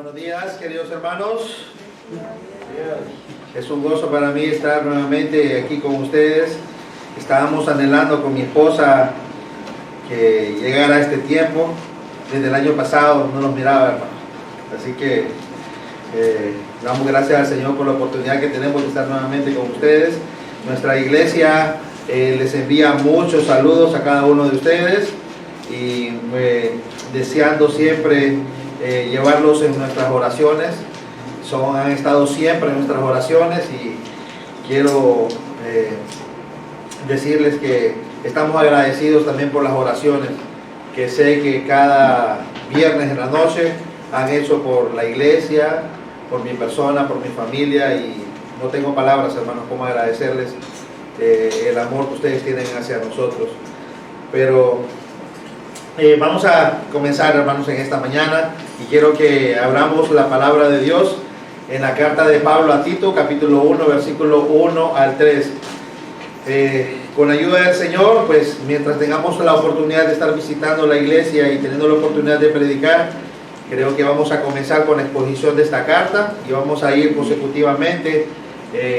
Buenos días, queridos hermanos. Es un gozo para mí estar nuevamente aquí con ustedes. Estábamos anhelando con mi esposa que llegara este tiempo. Desde el año pasado no nos miraba, hermano. Así que damos gracias al Señor por la oportunidad que tenemos de estar nuevamente con ustedes. Nuestra iglesia les envía muchos saludos a cada uno de ustedes y deseando siempre llevarlos en nuestras oraciones. Han estado siempre en nuestras oraciones y quiero decirles que estamos agradecidos también por las oraciones que sé que cada viernes en la noche han hecho por la iglesia, por mi persona, por mi familia, y no tengo palabras, hermanos, cómo agradecerles el amor que ustedes tienen hacia nosotros. Pero vamos a comenzar, hermanos, en esta mañana, y quiero que abramos la palabra de Dios en la carta de Pablo a Tito, capítulo 1, versículo 1 al 3. Con ayuda del Señor, pues mientras tengamos la oportunidad de estar visitando la iglesia y teniendo la oportunidad de predicar, creo que vamos a comenzar con la exposición de esta carta y vamos a ir consecutivamente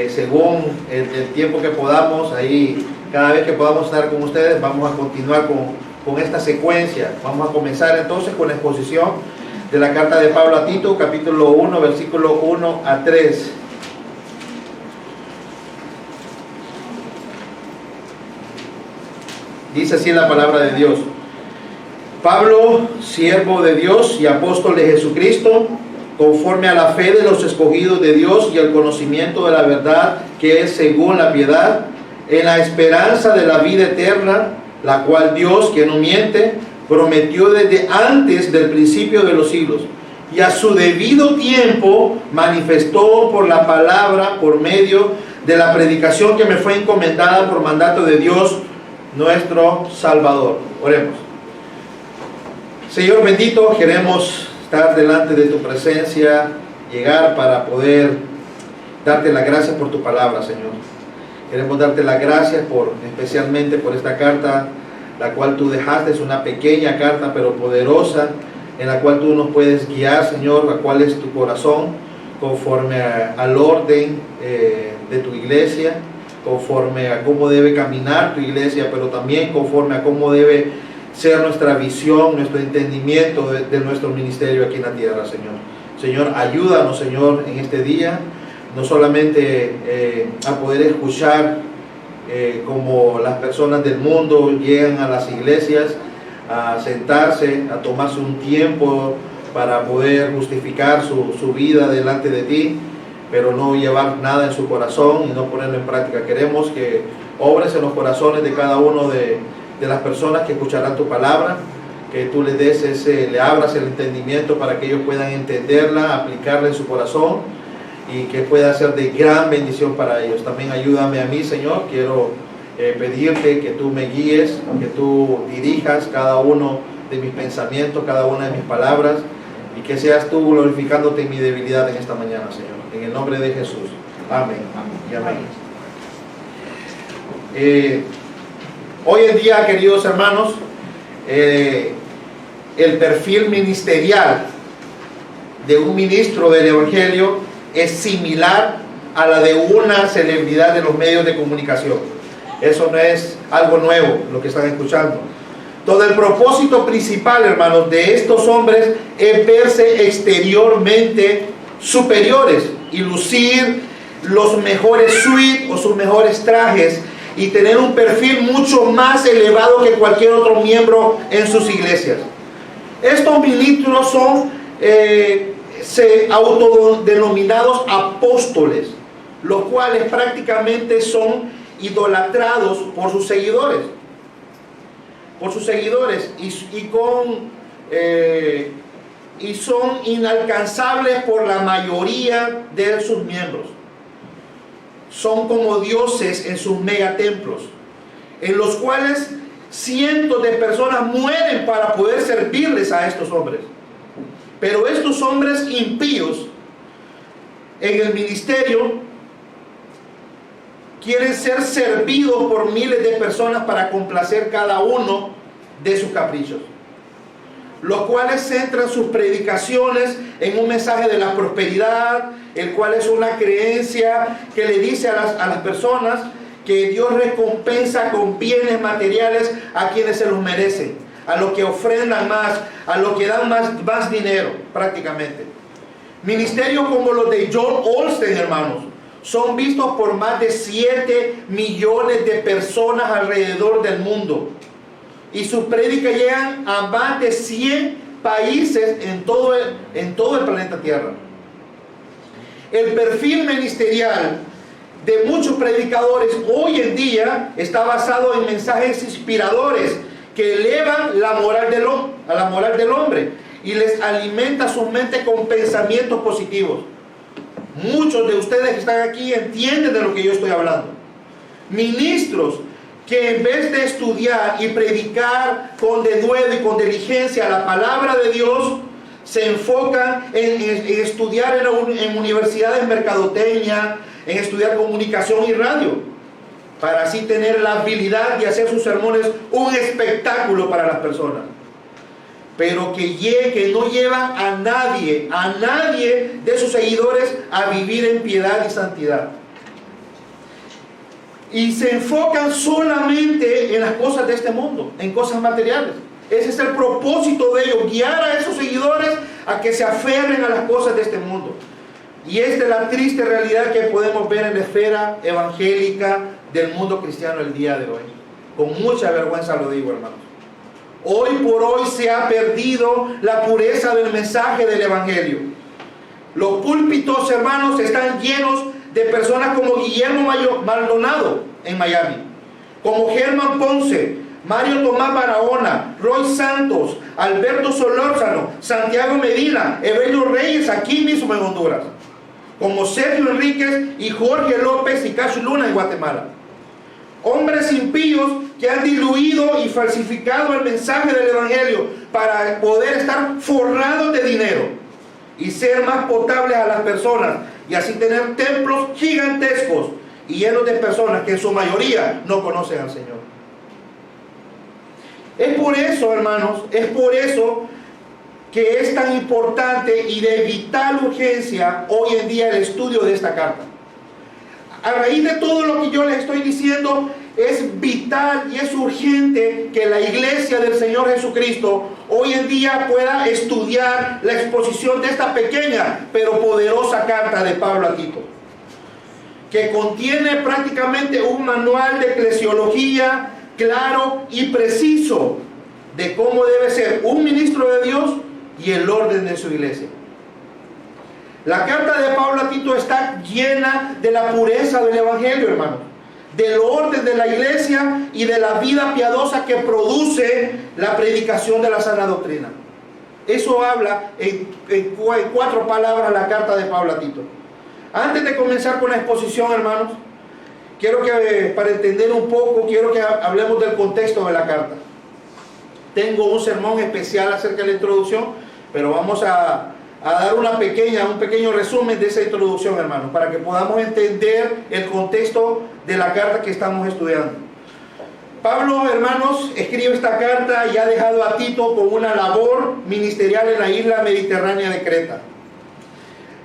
según el tiempo que podamos. Ahí, cada vez que podamos estar con ustedes, vamos a continuar con esta secuencia. Vamos a comenzar entonces con la exposición de la carta de Pablo a Tito, capítulo 1, versículo 1 a 3. Dice así la palabra de Dios: Pablo, siervo de Dios y apóstol de Jesucristo, conforme a la fe de los escogidos de Dios y al conocimiento de la verdad que es según la piedad, en la esperanza de la vida eterna, la cual Dios, que no miente, prometió desde antes del principio de los siglos, y a su debido tiempo manifestó por la palabra, por medio de la predicación que me fue encomendada por mandato de Dios nuestro Salvador. Oremos. Señor bendito, queremos estar delante de tu presencia, llegar para poder darte las gracias por tu palabra, Señor. Queremos darte las gracias especialmente por esta carta, la cual tú dejaste. Es una pequeña carta pero poderosa, en la cual tú nos puedes guiar, Señor, a cuál es tu corazón, conforme al orden de tu iglesia, conforme a cómo debe caminar tu iglesia, pero también conforme a cómo debe ser nuestra visión, nuestro entendimiento de nuestro ministerio aquí en la tierra, Señor. Señor, ayúdanos, Señor, en este día, no solamente a poder escuchar como las personas del mundo llegan a las iglesias a sentarse, a tomarse un tiempo para poder justificar su vida delante de ti, pero no llevar nada en su corazón y no ponerlo en práctica. Queremos que obres en los corazones de cada uno de las personas que escucharán tu palabra, que tú les des le abras el entendimiento para que ellos puedan entenderla, aplicarla en su corazón y que pueda ser de gran bendición para ellos. También ayúdame a mí, Señor. Quiero pedirte que tú me guíes, que tú dirijas cada uno de mis pensamientos, cada una de mis palabras, y que seas tú glorificándote en mi debilidad en esta mañana, Señor. En el nombre de Jesús. Amén. Y amén. Hoy en día, queridos hermanos, el perfil ministerial de un ministro del Evangelio es similar a la de una celebridad de los medios de comunicación. Eso no es algo nuevo lo que están escuchando. Todo el propósito principal, hermanos, de estos hombres es verse exteriormente superiores y lucir los mejores suites o sus mejores trajes y tener un perfil mucho más elevado que cualquier otro miembro en sus iglesias. Estos ministros son autodenominados apóstoles, los cuales prácticamente son idolatrados por sus seguidores. Y son inalcanzables por la mayoría de sus miembros. Son como dioses en sus megatemplos, en los cuales cientos de personas mueren para poder servirles a estos hombres. Pero estos hombres impíos en el ministerio quieren ser servidos por miles de personas para complacer cada uno de sus caprichos. los cuales centran sus predicaciones en un mensaje de la prosperidad, el cual es una creencia que le dice a las personas que Dios recompensa con bienes materiales a quienes se los merecen, a los que ofrendan más, a los que dan más dinero, prácticamente. Ministerios como los de John Osteen, hermanos, son vistos por más de 7 millones de personas alrededor del mundo. Y sus prédicas llegan a más de 100 países en todo el planeta Tierra. El perfil ministerial de muchos predicadores hoy en día está basado en mensajes inspiradores que elevan a la moral del hombre y les alimenta su mente con pensamientos positivos. Muchos de ustedes que están aquí entienden de lo que yo estoy hablando. Ministros que en vez de estudiar y predicar con denuedo y con diligencia la palabra de Dios, se enfocan en estudiar en universidades mercadotecnia, en estudiar comunicación y radio, para así tener la habilidad de hacer sus sermones un espectáculo para las personas, pero que no llevan a nadie de sus seguidores a vivir en piedad y santidad. Y se enfocan solamente en las cosas de este mundo, en cosas materiales. Ese es el propósito de ellos, guiar a esos seguidores a que se aferren a las cosas de este mundo. Y esta es la triste realidad que podemos ver en la esfera evangélica del mundo cristiano el día de hoy. Con mucha vergüenza lo digo, hermanos. Hoy por hoy se ha perdido la pureza del mensaje del evangelio. Los púlpitos, hermanos, están llenos de personas como Guillermo Maldonado en Miami, como Germán Ponce, Mario Tomás Barahona, Roy Santos, Alberto Solórzano, Santiago Medina, Evelio Reyes, aquí mismo en Honduras, como Sergio Enríquez y Jorge López y Cacho Luna en Guatemala. Hombres impíos que han diluido y falsificado el mensaje del evangelio para poder estar forrados de dinero y ser más potables a las personas, y así tener templos gigantescos y llenos de personas que en su mayoría no conocen al Señor. Es por eso, hermanos, es por eso que es tan importante y de vital urgencia hoy en día el estudio de esta carta. A raíz de todo lo que yo les estoy diciendo, es vital y es urgente que la iglesia del Señor Jesucristo hoy en día pueda estudiar la exposición de esta pequeña pero poderosa carta de Pablo a Tito, que contiene prácticamente un manual de eclesiología claro y preciso de cómo debe ser un ministro de Dios y el orden de su iglesia. La carta de Pablo a Tito está llena de la pureza del evangelio, hermano, del orden de la iglesia y de la vida piadosa que produce la predicación de la sana doctrina. Eso habla en 4 palabras la carta de Pablo a Tito. Antes de comenzar con la exposición, hermanos, quiero que, para entender un poco, quiero que hablemos del contexto de la carta. Tengo un sermón especial acerca de la introducción, pero vamos a dar un pequeño resumen de esa introducción, hermanos, para que podamos entender el contexto de la carta que estamos estudiando. Pablo, hermanos, escribe esta carta y ha dejado a Tito con una labor ministerial en la isla mediterránea de Creta,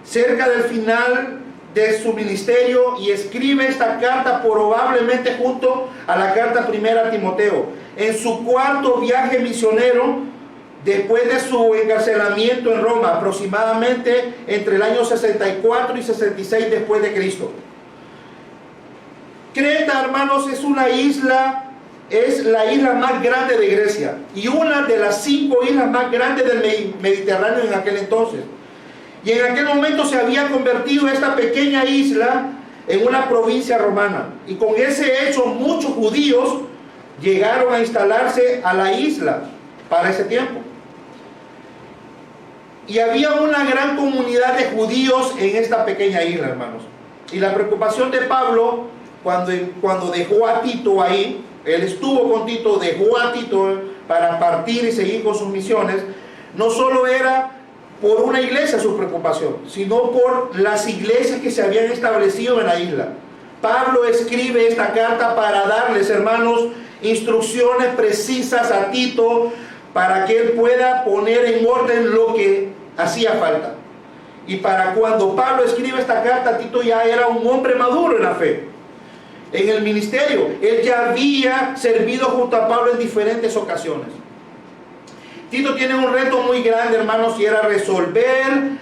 cerca del final de su ministerio, y escribe esta carta probablemente junto a la carta primera a Timoteo, en su 4º viaje misionero después de su encarcelamiento en Roma, aproximadamente entre el año 64 y 66 después de Cristo. Creta, hermanos, es la isla más grande de Grecia y una de las 5 islas más grandes del Mediterráneo en aquel entonces. Y en aquel momento se había convertido esta pequeña isla en una provincia romana. Y con ese hecho muchos judíos llegaron a instalarse a la isla para ese tiempo. Y había una gran comunidad de judíos en esta pequeña isla, hermanos. Y la preocupación de Pablo, cuando dejó a Tito ahí, él estuvo con Tito, dejó a Tito para partir y seguir con sus misiones, no solo era por una iglesia su preocupación, sino por las iglesias que se habían establecido en la isla. Pablo escribe esta carta para darles, hermanos, instrucciones precisas a Tito para que él pueda poner en orden lo que hacía falta. Y para cuando Pablo escribe esta carta, Tito ya era un hombre maduro en la fe, en el ministerio. Él ya había servido junto a Pablo en diferentes ocasiones. Tito tiene un reto muy grande, hermanos, y era resolver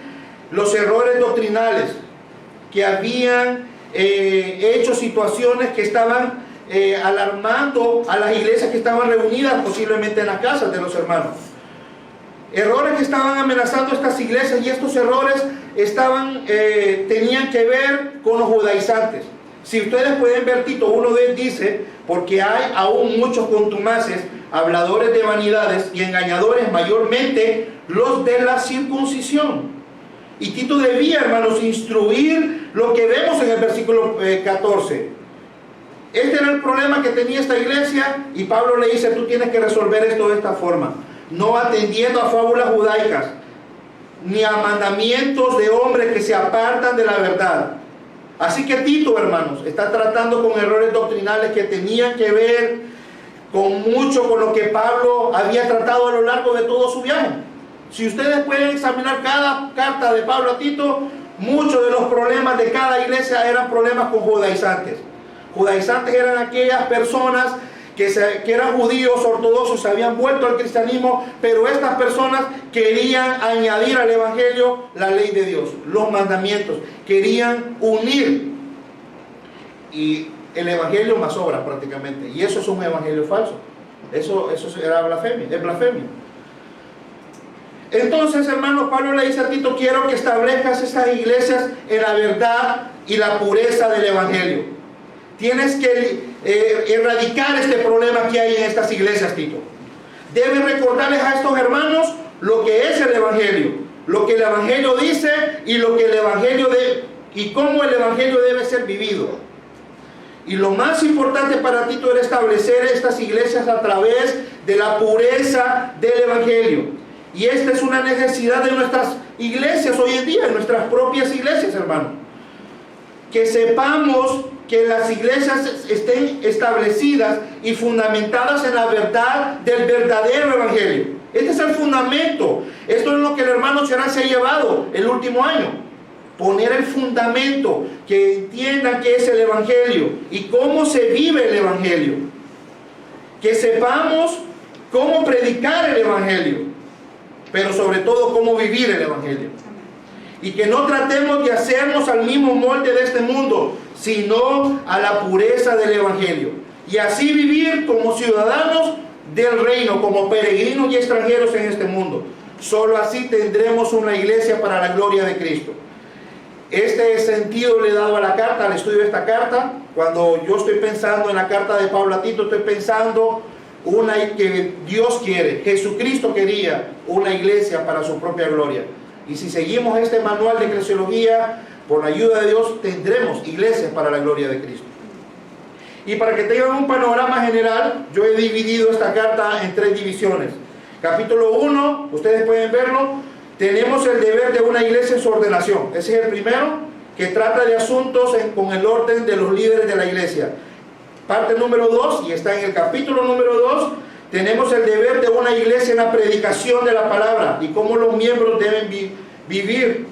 los errores doctrinales que habían hecho situaciones que estaban alarmando a las iglesias que estaban reunidas posiblemente en las casas de los hermanos. Errores que estaban amenazando estas iglesias, y estos errores tenían que ver con los judaizantes. Si ustedes pueden ver, Tito 1:10 dice: porque hay aún muchos contumaces, habladores de vanidades y engañadores, mayormente los de la circuncisión. Y Tito debía, hermanos, instruir lo que vemos en el versículo 14. Este era el problema que tenía esta iglesia, y Pablo le dice: tú tienes que resolver esto de esta forma, no atendiendo a fábulas judaicas, ni a mandamientos de hombres que se apartan de la verdad. Así que Tito, hermanos, está tratando con errores doctrinales que tenían que ver con lo que Pablo había tratado a lo largo de todo su viaje. Si ustedes pueden examinar cada carta de Pablo a Tito, muchos de los problemas de cada iglesia eran problemas con judaizantes. Judaizantes eran aquellas personas que eran judíos ortodoxos, se habían vuelto al cristianismo, pero estas personas querían añadir al evangelio la ley de Dios, los mandamientos, querían unir, y el evangelio más obras prácticamente, y eso es un evangelio falso. Eso era blasfemia, es blasfemia. Entonces, hermanos, Pablo le dice a Tito: quiero que establezcas estas iglesias en la verdad y la pureza del evangelio. Tienes que erradicar este problema que hay en estas iglesias, Tito. Debes recordarles a estos hermanos lo que es el evangelio, lo que el evangelio dice y lo que el evangelio y cómo el evangelio debe ser vivido. Y lo más importante para Tito era establecer estas iglesias a través de la pureza del evangelio. Y esta es una necesidad de nuestras iglesias hoy en día, de nuestras propias iglesias, hermano. Que sepamos que las iglesias estén establecidas y fundamentadas en la verdad del verdadero evangelio. Este es el fundamento. Esto es lo que el hermano Cherán se ha llevado el último año. Poner el fundamento, que entiendan qué es el evangelio y cómo se vive el evangelio. Que sepamos cómo predicar el evangelio, pero sobre todo cómo vivir el evangelio. Y que no tratemos de hacernos al mismo molde de este mundo, sino a la pureza del evangelio. Y así vivir como ciudadanos del reino, como peregrinos y extranjeros en este mundo. Solo así tendremos una iglesia para la gloria de Cristo. Este sentido le he dado a la carta, al estudio de esta carta. Cuando yo estoy pensando en la carta de Pablo a Tito, estoy pensando que Dios quiere, Jesucristo quería una iglesia para su propia gloria. Y si seguimos este manual de eclesiología, por la ayuda de Dios, tendremos iglesias para la gloria de Cristo. Y para que tengan un panorama general, yo he dividido esta carta en 3 divisiones. Capítulo 1, ustedes pueden verlo, tenemos el deber de una iglesia en su ordenación. Ese es el primero, que trata de asuntos con el orden de los líderes de la iglesia. Parte número 2, y está en el capítulo número 2, tenemos el deber de una iglesia en la predicación de la palabra y cómo los miembros deben vivir,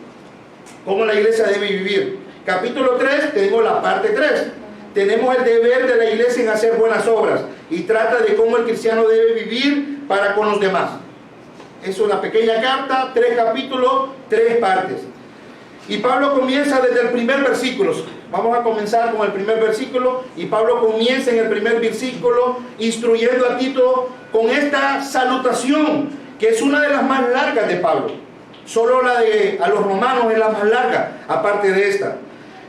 cómo la iglesia debe vivir. Capítulo 3, tengo la parte 3. Tenemos el deber de la iglesia en hacer buenas obras y trata de cómo el cristiano debe vivir para con los demás. Es una pequeña carta, 3 capítulos, 3 partes. Y Pablo comienza desde el primer versículo. Vamos a comenzar con el primer versículo. Y Pablo comienza en el primer versículo instruyendo a Tito con esta salutación, que es una de las más largas de Pablo. Solo la de a los romanos es la más larga, aparte de esta.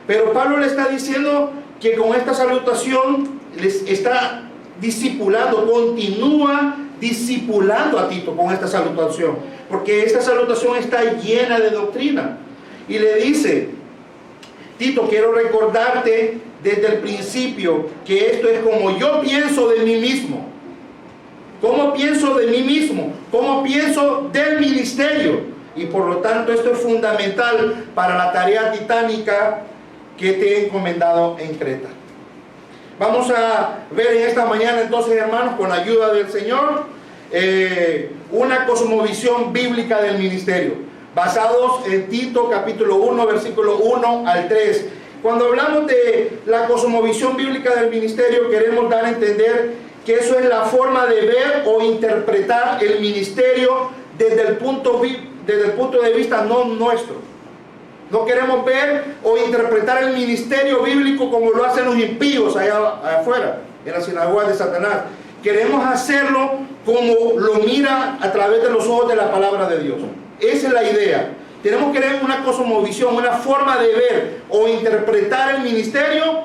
Pero Pablo le está diciendo que con esta salutación les está discipulando, continúa discipulando a Tito con esta salutación, porque esta salutación está llena de doctrina. Y le dice: Tito, quiero recordarte desde el principio que esto es como yo pienso de mí mismo. ¿Cómo pienso de mí mismo? ¿Cómo pienso del ministerio? Y por lo tanto esto es fundamental para la tarea titánica que te he encomendado en Creta. Vamos a ver en esta mañana entonces, hermanos, con la ayuda del Señor, una cosmovisión bíblica del ministerio, basados en Tito capítulo 1, versículo 1 al 3. Cuando hablamos de la cosmovisión bíblica del ministerio, queremos dar a entender que eso es la forma de ver o interpretar el ministerio desde el punto de vista no nuestro. No queremos ver o interpretar el ministerio bíblico como lo hacen los impíos allá afuera, en la sinagoga de Satanás. Queremos hacerlo como lo mira a través de los ojos de la palabra de Dios. Esa es la idea. Tenemos que tener una cosmovisión, una forma de ver o interpretar el ministerio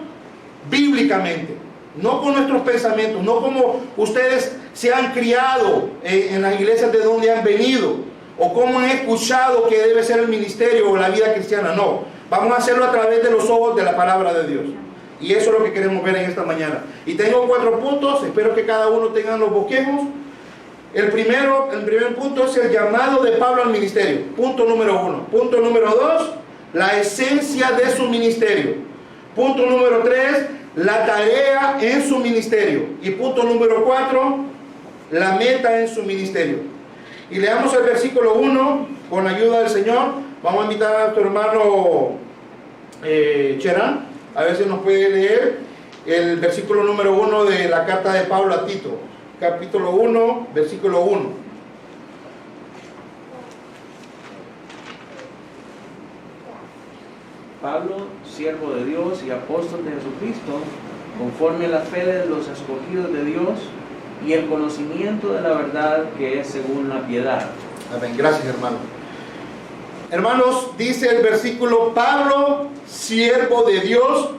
bíblicamente, no con nuestros pensamientos, no como ustedes se han criado en las iglesias de donde han venido, o como han escuchado que debe ser el ministerio o la vida cristiana. No, vamos a hacerlo a través de los ojos de la palabra de Dios. Y eso es lo que queremos ver en esta mañana. Y tengo 4 puntos, espero que cada uno tenga los bosquejos. El primer punto es el llamado de Pablo al ministerio. Punto número 1. Punto número 2, la esencia de su ministerio. Punto número 3, la tarea en su ministerio. Y punto número 4, la meta en su ministerio. Y leamos el versículo 1 con la ayuda del Señor. Vamos a invitar a nuestro hermano Cherán, a ver si nos puede leer el versículo número 1 de la carta de Pablo a Tito. Capítulo 1, versículo 1. Pablo, siervo de Dios y apóstol de Jesucristo, conforme a la fe de los escogidos de Dios y el conocimiento de la verdad que es según la piedad. Amén. Gracias, hermano. Hermanos, dice el versículo: Pablo, siervo de Dios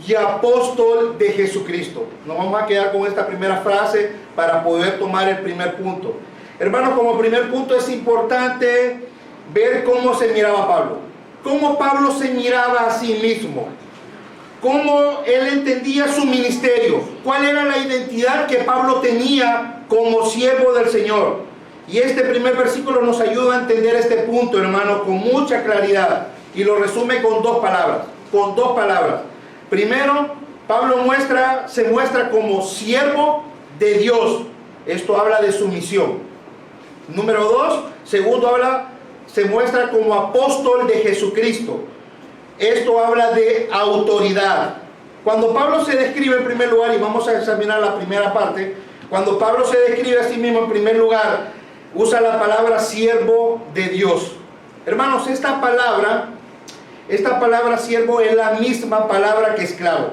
y apóstol de Jesucristo. Nos vamos a quedar con esta primera frase para poder tomar el primer punto. Hermanos, como primer punto es importante ver cómo se miraba Pablo. Cómo Pablo se miraba a sí mismo. Cómo él entendía su ministerio. Cuál era la identidad que Pablo tenía como siervo del Señor. Y este primer versículo nos ayuda a entender este punto, hermano, con mucha claridad. Y lo resume con 2 palabras. Con 2 palabras. Primero, Pablo se muestra como siervo de Dios. Esto habla de su misión. Número 2, segundo, se muestra como apóstol de Jesucristo. Esto habla de autoridad. Cuando Pablo se describe en primer lugar, y vamos a examinar la primera parte, cuando Pablo se describe a sí mismo en primer lugar, usa la palabra siervo de Dios. Hermanos, esta palabra siervo es la misma palabra que esclavo.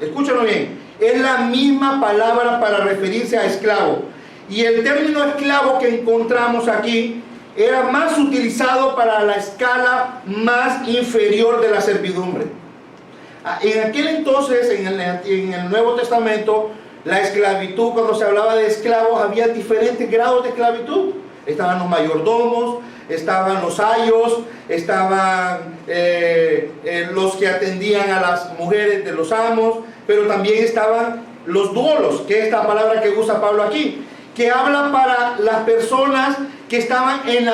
Escúchenlo bien, es la misma palabra para referirse a esclavo. Y el término esclavo que encontramos aquí era más utilizado para la escala más inferior de la servidumbre. En aquel entonces, en el Nuevo Testamento, la esclavitud, cuando se hablaba de esclavos, había diferentes grados de esclavitud. Estaban los mayordomos, estaban los ayos, estaban los que atendían a las mujeres de los amos, pero también estaban los duolos, que es esta palabra que usa Pablo aquí, que habla para las personas que estaban en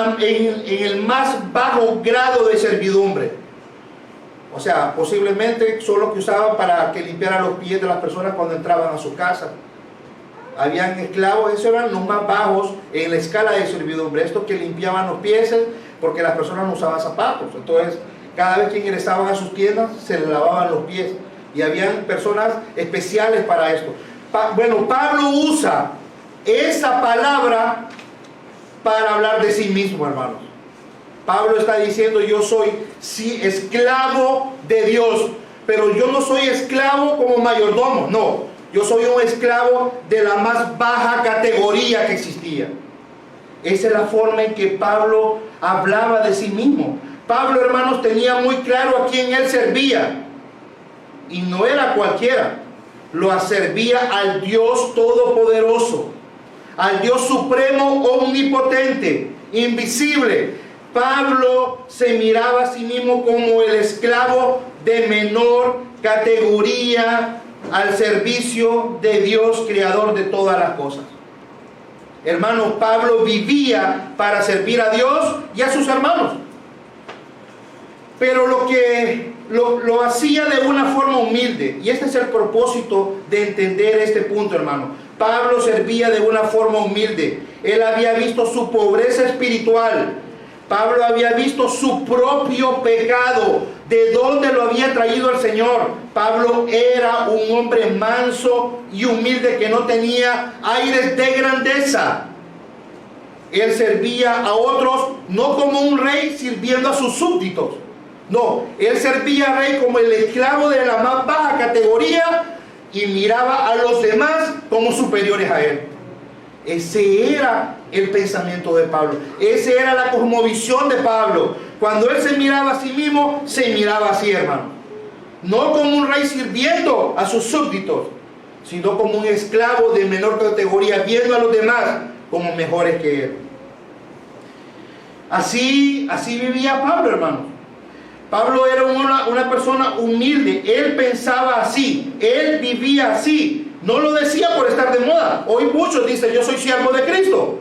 el más bajo grado de servidumbre. O sea, posiblemente son los que usaban para que limpiaran los pies de las personas cuando entraban a su casa. Habían esclavos, esos eran los más bajos en la escala de servidumbre. Estos que limpiaban los pies, porque las personas no usaban zapatos. Entonces, cada vez que ingresaban a sus tiendas, se les lavaban los pies. Y habían personas especiales para esto. Bueno, Pablo usa esa palabra para hablar de sí mismo, hermanos. Pablo está diciendo: yo soy esclavo de Dios, pero yo no soy esclavo como mayordomo, no. Yo soy un esclavo de la más baja categoría que existía. Esa es la forma en que Pablo hablaba de sí mismo. Pablo, hermanos, tenía muy claro a quién él servía. Y no era cualquiera. Lo servía al Dios Todopoderoso, al Dios Supremo, omnipotente, invisible. Pablo se miraba a sí mismo como el esclavo de menor categoría al servicio de Dios, creador de todas las cosas. Hermanos, Pablo vivía para servir a Dios y a sus hermanos. Pero lo hacía de una forma humilde. Y este es el propósito de entender este punto, hermano. Pablo servía de una forma humilde. Él había visto su pobreza espiritual. Pablo había visto su propio pecado, de dónde lo había traído el Señor. Pablo era un hombre manso y humilde que no tenía aires de grandeza. Él servía a otros no como un rey sirviendo a sus súbditos. No, él servía al rey como el esclavo de la más baja categoría y miraba a los demás como superiores a él. Ese era el pensamiento de Pablo. Esa era la cosmovisión de Pablo. Cuando él se miraba a sí mismo, se miraba así, hermano. No como un rey sirviendo a sus súbditos, sino como un esclavo de menor categoría, viendo a los demás como mejores que él. Así vivía Pablo, hermano. Pablo era una persona humilde. Él pensaba así, él vivía así. No lo decía por estar de moda. Hoy muchos dicen: yo soy siervo de Cristo,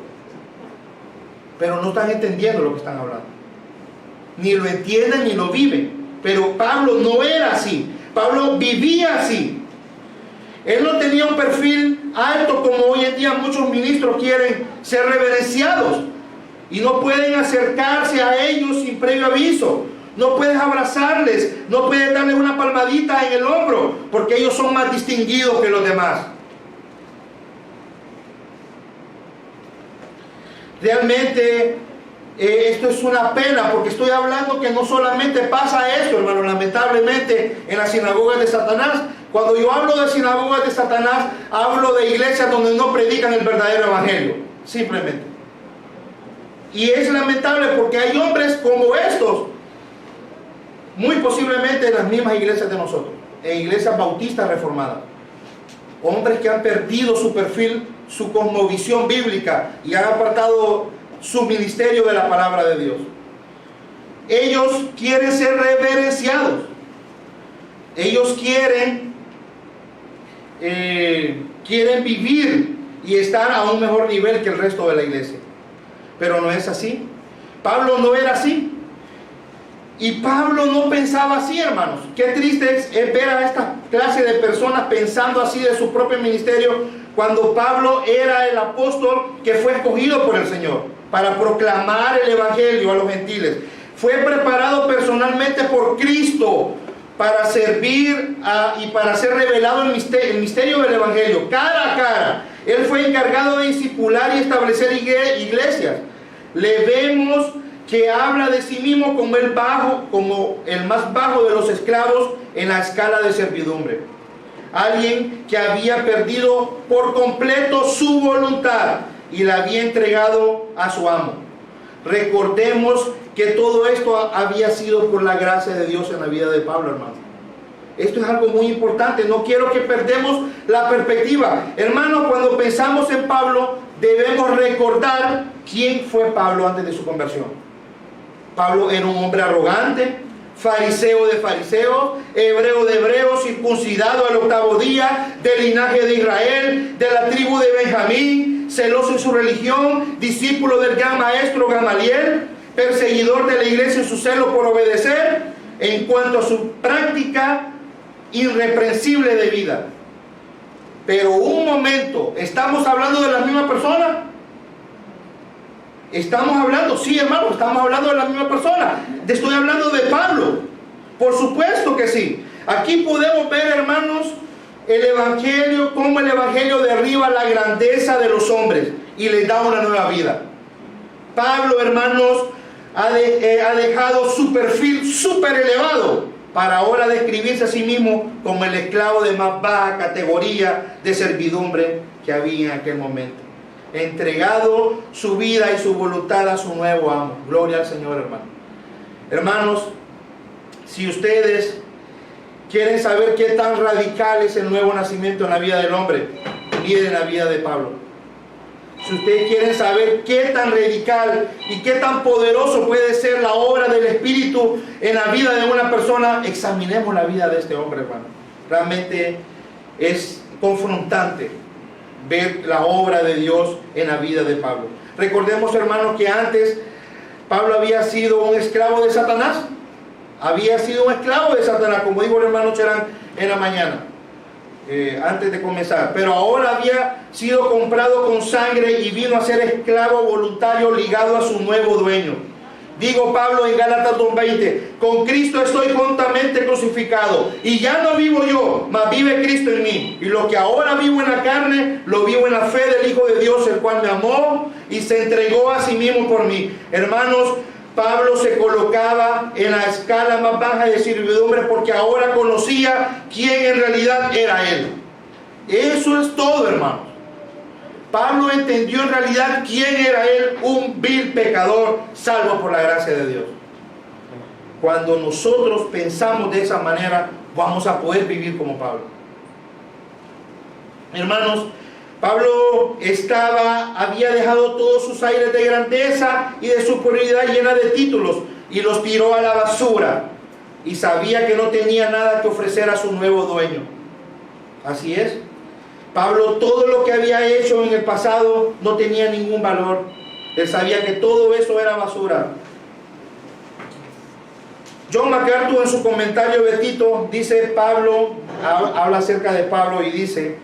pero no están entendiendo lo que están hablando. Ni lo entienden ni lo viven. Pero Pablo no era así. Pablo vivía así. Él no tenía un perfil alto como hoy en día muchos ministros quieren ser reverenciados y no pueden acercarse a ellos sin previo aviso. No puedes abrazarles, no puedes darles una palmadita en el hombro, porque ellos son más distinguidos que los demás. Realmente esto es una pena, porque estoy hablando que no solamente pasa esto, hermano, lamentablemente en las sinagogas de Satanás. Cuando yo hablo de sinagogas de Satanás, hablo de iglesias donde no predican el verdadero evangelio, simplemente. Y es lamentable porque hay hombres como estos, muy posiblemente en las mismas iglesias de nosotros, en iglesias bautistas reformadas. Hombres que han perdido su perfil, su cosmovisión bíblica y han apartado su ministerio de la palabra de Dios. Ellos quieren ser reverenciados. Ellos quieren vivir y estar a un mejor nivel que el resto de la iglesia. Pero no es así. Pablo no era así. Y Pablo no pensaba así, hermanos. Qué triste es ver a esta clase de personas pensando así de su propio ministerio, cuando Pablo era el apóstol que fue escogido por el Señor para proclamar el evangelio a los gentiles. Fue preparado personalmente por Cristo para servir y para ser revelado el misterio del evangelio más cara. Él fue encargado de discipular y establecer iglesias. Le vemos que habla de sí mismo como el más bajo de los esclavos en la escala de servidumbre. Alguien que había perdido por completo su voluntad y la había entregado a su amo. Recordemos que todo esto había sido por la gracia de Dios en la vida de Pablo, hermano. Esto es algo muy importante. No quiero que perdamos la perspectiva. Hermanos, cuando pensamos en Pablo, debemos recordar quién fue Pablo antes de su conversión. Pablo era un hombre arrogante, fariseo de fariseos, hebreo de hebreos, circuncidado al 8º día, del linaje de Israel, de la tribu de Benjamín, celoso en su religión, discípulo del gran maestro Gamaliel, perseguidor de la iglesia en su celo por obedecer, en cuanto a su práctica irreprensible de vida. Pero un momento, ¿estamos hablando de la misma persona? Estamos hablando, sí, hermano, estamos hablando de la misma persona. Estoy hablando de Pablo. Por supuesto que sí. Aquí podemos ver, hermanos, el evangelio, cómo el evangelio derriba la grandeza de los hombres y les da una nueva vida. Pablo, hermanos, ha dejado su perfil súper elevado para ahora describirse a sí mismo como el esclavo de más baja categoría de servidumbre que había en aquel momento. Entregado su vida y su voluntad a su nuevo amo. Gloria al Señor, hermano. Hermanos, si ustedes quieren saber qué tan radical es el nuevo nacimiento en la vida del hombre, miren la vida de Pablo. Si ustedes quieren saber qué tan radical y qué tan poderoso puede ser la obra del Espíritu en la vida de una persona, examinemos la vida de este hombre, hermano. Realmente es confrontante ver la obra de Dios en la vida de Pablo. Recordemos, hermanos, que antes Pablo había sido un esclavo de Satanás. Había sido un esclavo de Satanás, como dijo el hermano Cherán en la mañana. antes de comenzar. Pero ahora había sido comprado con sangre y vino a ser esclavo voluntario ligado a su nuevo dueño. Digo Pablo en Gálatas 2:20, con Cristo estoy juntamente crucificado, y ya no vivo yo, mas vive Cristo en mí. Y lo que ahora vivo en la carne, lo vivo en la fe del Hijo de Dios, el cual me amó y se entregó a sí mismo por mí. Hermanos, Pablo se colocaba en la escala más baja de servidumbre porque ahora conocía quién en realidad era él. Eso es todo, hermanos. Pablo entendió en realidad quién era él, un vil pecador salvo por la gracia de Dios. Cuando nosotros pensamos de esa manera, vamos a poder vivir como Pablo. Hermanos, Pablo había dejado todos sus aires de grandeza y de superioridad llena de títulos y los tiró a la basura, y sabía que no tenía nada que ofrecer a su nuevo dueño. Así es. Pablo, todo lo que había hecho en el pasado no tenía ningún valor. Él sabía que todo eso era basura. John MacArthur, en su comentario de Tito, dice Pablo, habla acerca de Pablo y dice: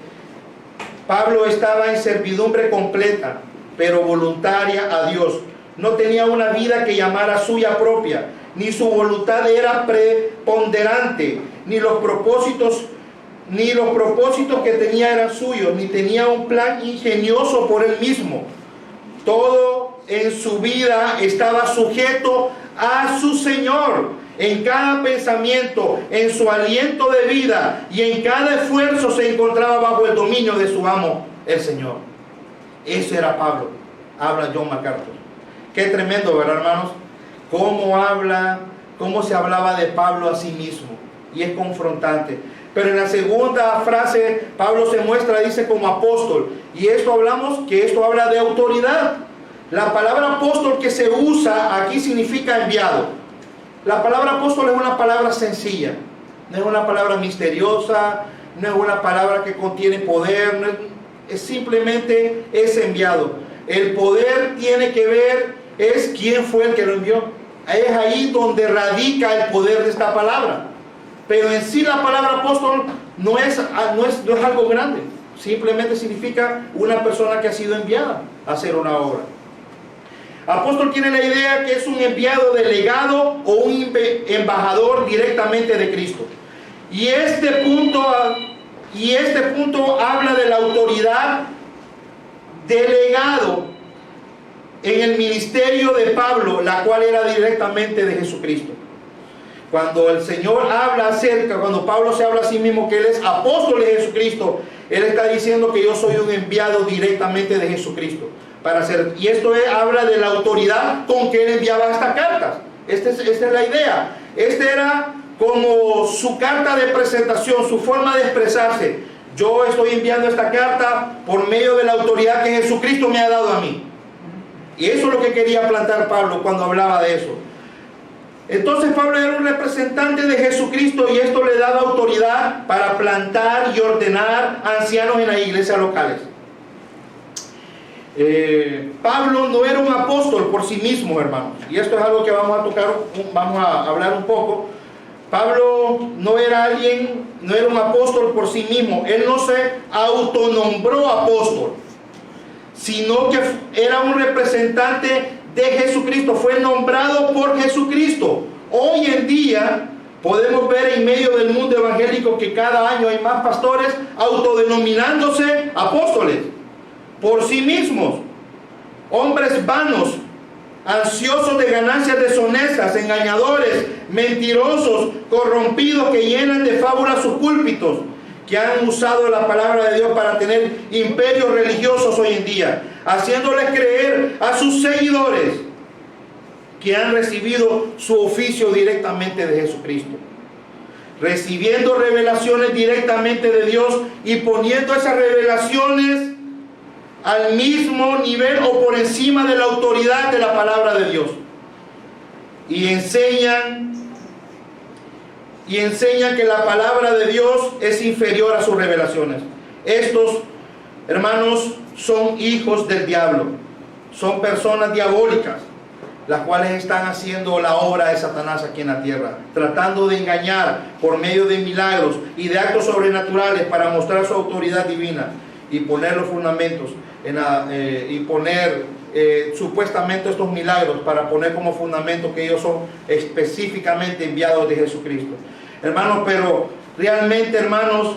Pablo estaba en servidumbre completa, pero voluntaria a Dios. No tenía una vida que llamara suya propia, ni su voluntad era preponderante, ni los propósitos que tenía eran suyos, ni tenía un plan ingenioso por él mismo. Todo en su vida estaba sujeto a su Señor. En cada pensamiento, en su aliento de vida y en cada esfuerzo se encontraba bajo el dominio de su amo, el Señor. Eso era Pablo. Habla John MacArthur. Qué tremendo, ¿verdad, hermanos? Cómo se hablaba de Pablo a sí mismo. Y es confrontante. Pero en la segunda frase, Pablo se muestra, dice, como apóstol. Y esto habla de autoridad. La palabra apóstol que se usa aquí significa enviado. La palabra apóstol es una palabra sencilla. No es una palabra misteriosa, no es una palabra que contiene poder, simplemente es enviado. El poder tiene que ver, es quién fue el que lo envió. Es ahí donde radica el poder de esta palabra. Pero en sí la palabra apóstol no es algo grande. Simplemente significa una persona que ha sido enviada a hacer una obra. Apóstol tiene la idea que es un enviado delegado o un embajador directamente de Cristo. Y este punto habla de la autoridad delegado en el ministerio de Pablo, la cual era directamente de Jesucristo. Cuando el Señor cuando Pablo se habla a sí mismo que él es apóstol de Jesucristo, él está diciendo que yo soy un enviado directamente de Jesucristo para hacer. Y esto habla de la autoridad con que él enviaba estas cartas. Esta es la idea. Esta era como su carta de presentación, su forma de expresarse. Yo estoy enviando esta carta por medio de la autoridad que Jesucristo me ha dado a mí. Y eso es lo que quería plantar Pablo cuando hablaba de eso. Entonces Pablo era un representante de Jesucristo y esto le daba autoridad para plantar y ordenar ancianos en las iglesias locales. Pablo no era un apóstol por sí mismo, hermanos, y esto es algo que vamos a hablar un poco. Pablo no era un apóstol por sí mismo. Él no se autonombró apóstol, sino que era un representante de Jesucristo, fue nombrado por Jesucristo. Hoy en día podemos ver en medio del mundo evangélico que cada año hay más pastores autodenominándose apóstoles por sí mismos, hombres vanos, ansiosos de ganancias deshonestas, engañadores, mentirosos, corrompidos, que llenan de fábulas sus púlpitos, que han usado la palabra de Dios para tener imperios religiosos hoy en día, haciéndoles creer a sus seguidores que han recibido su oficio directamente de Jesucristo, recibiendo revelaciones directamente de Dios y poniendo esas revelaciones al mismo nivel o por encima de la autoridad de la palabra de Dios, y enseñan que la palabra de Dios es inferior a sus revelaciones. Estos, hermanos, son hijos del diablo, son personas diabólicas. las cuales están haciendo la obra de Satanás aquí en la tierra, tratando de engañar por medio de milagros y de actos sobrenaturales para mostrar su autoridad divina y poner los fundamentos y poner supuestamente estos milagros para poner como fundamento que ellos son específicamente enviados de Jesucristo. Hermanos, pero realmente, hermanos,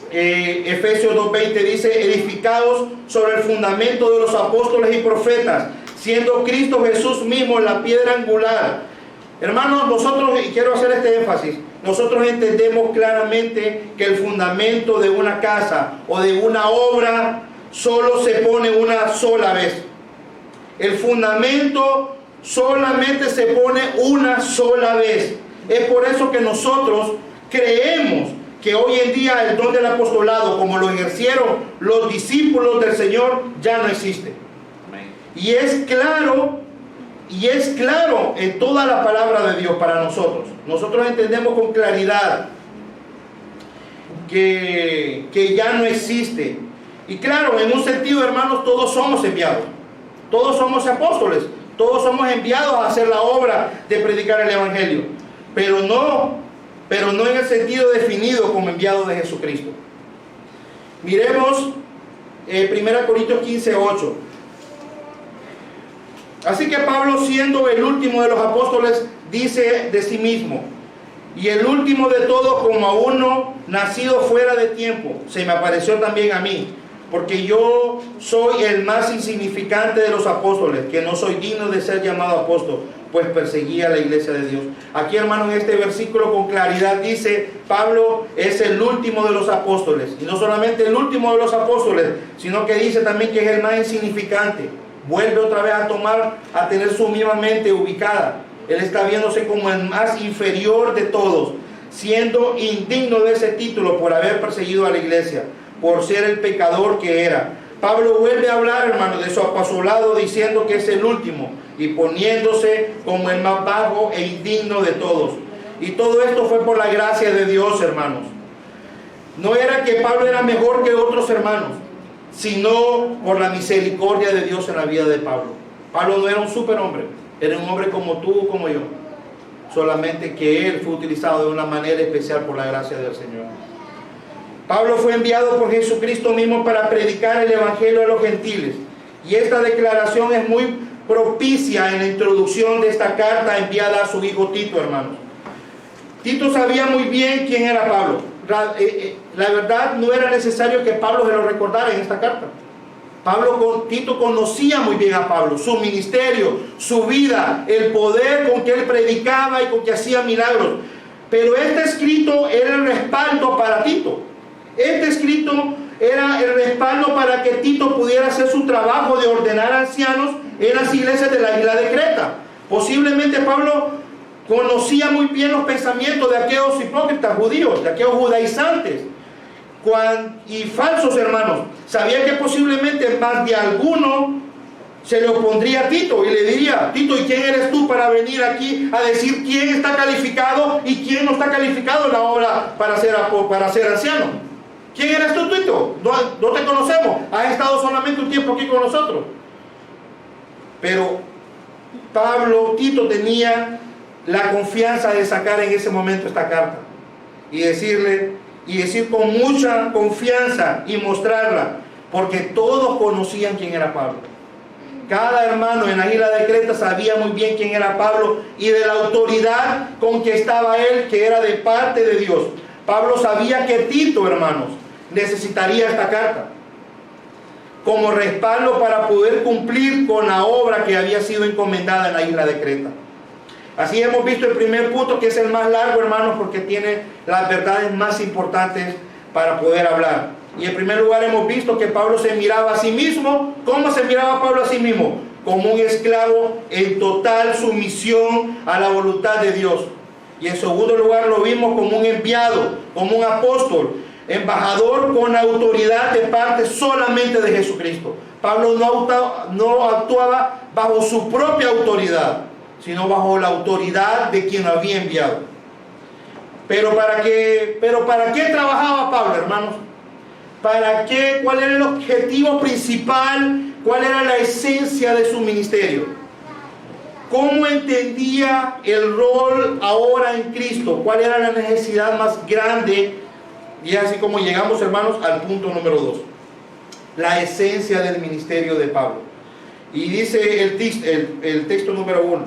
Efesios 2:20 dice: edificados sobre el fundamento de los apóstoles y profetas, siendo Cristo Jesús mismo la piedra angular. Hermanos, nosotros, y quiero hacer este énfasis, nosotros entendemos claramente que el fundamento de una casa o de una obra solo se pone una sola vez. El fundamento solamente se pone una sola vez. Es por eso que nosotros creemos que hoy en día el don del apostolado, como lo ejercieron los discípulos del Señor, ya no existe. Y es claro en toda la palabra de Dios para nosotros. Nosotros entendemos con claridad que ya no existe. Y claro, en un sentido, hermanos, todos somos enviados. Todos somos apóstoles. Todos somos enviados a hacer la obra de predicar el Evangelio. Pero no en el sentido definido como enviados de Jesucristo. Miremos 1 Corintios 15:8. Así que Pablo, siendo el último de los apóstoles, dice de sí mismo: y el último de todos, como a uno nacido fuera de tiempo, se me apareció también a mí, porque yo soy el más insignificante de los apóstoles, que no soy digno de ser llamado apóstol, pues perseguía la iglesia de Dios. Aquí, hermano, en este versículo con claridad dice: Pablo es el último de los apóstoles, y no solamente el último de los apóstoles, sino que dice también que es el más insignificante. Vuelve otra vez a tener su misma mente ubicada. Él está viéndose como el más inferior de todos, siendo indigno de ese título por haber perseguido a la iglesia, por ser el pecador que era. Pablo vuelve a hablar, hermano, de su apostolado, diciendo que es el último y poniéndose como el más bajo e indigno de todos. Y todo esto fue por la gracia de Dios, hermanos. No era que Pablo era mejor que otros hermanos, sino por la misericordia de Dios en la vida de Pablo. Pablo no era un superhombre, era un hombre como tú o como yo, solamente que él fue utilizado de una manera especial por la gracia del Señor. Pablo fue enviado por Jesucristo mismo para predicar el Evangelio a los gentiles, y esta declaración es muy propicia en la introducción de esta carta enviada a su hijo Tito, hermanos. Tito sabía muy bien quién era Pablo. La verdad, no era necesario que Pablo se lo recordara en esta carta. Tito conocía muy bien a Pablo, su ministerio, su vida, el poder con que él predicaba y con que hacía milagros. Pero este escrito era el respaldo para Tito. Este escrito era el respaldo para que Tito pudiera hacer su trabajo de ordenar ancianos en las iglesias de la isla de Creta. Posiblemente Pablo conocía muy bien los pensamientos de aquellos hipócritas judíos, de aquellos judaizantes y falsos, hermanos. Sabía que posiblemente más de alguno se le opondría a Tito y le diría: Tito, ¿y quién eres tú para venir aquí a decir quién está calificado y quién no está calificado en la obra para ser anciano? ¿Quién eres tú, Tito? No te conocemos, has estado solamente un tiempo aquí con nosotros. Pero Tito tenía la confianza de sacar en ese momento esta carta y decir con mucha confianza y mostrarla, porque todos conocían quién era Pablo. Cada hermano en la isla de Creta sabía muy bien quién era Pablo y de la autoridad con que estaba él, que era de parte de Dios. Pablo sabía que Tito, hermanos, necesitaría esta carta como respaldo para poder cumplir con la obra que había sido encomendada en la isla de Creta. Así hemos visto el primer punto, que es el más largo, hermanos, porque tiene las verdades más importantes para poder hablar. Y en primer lugar hemos visto que Pablo se miraba a sí mismo. ¿Cómo se miraba Pablo a sí mismo? Como un esclavo en total sumisión a la voluntad de Dios. Y en segundo lugar lo vimos como un enviado, como un apóstol, embajador con autoridad de parte solamente de Jesucristo. Pablo no actuaba bajo su propia autoridad, sino bajo la autoridad de quien lo había enviado. Pero ¿para qué trabajaba Pablo, hermanos? ¿Para qué? ¿Cuál era el objetivo principal? ¿Cuál era la esencia de su ministerio? ¿Cómo entendía el rol ahora en Cristo? ¿Cuál era la necesidad más grande? Y así como llegamos, hermanos, al punto número 2. La esencia del ministerio de Pablo. Y dice el texto número 1.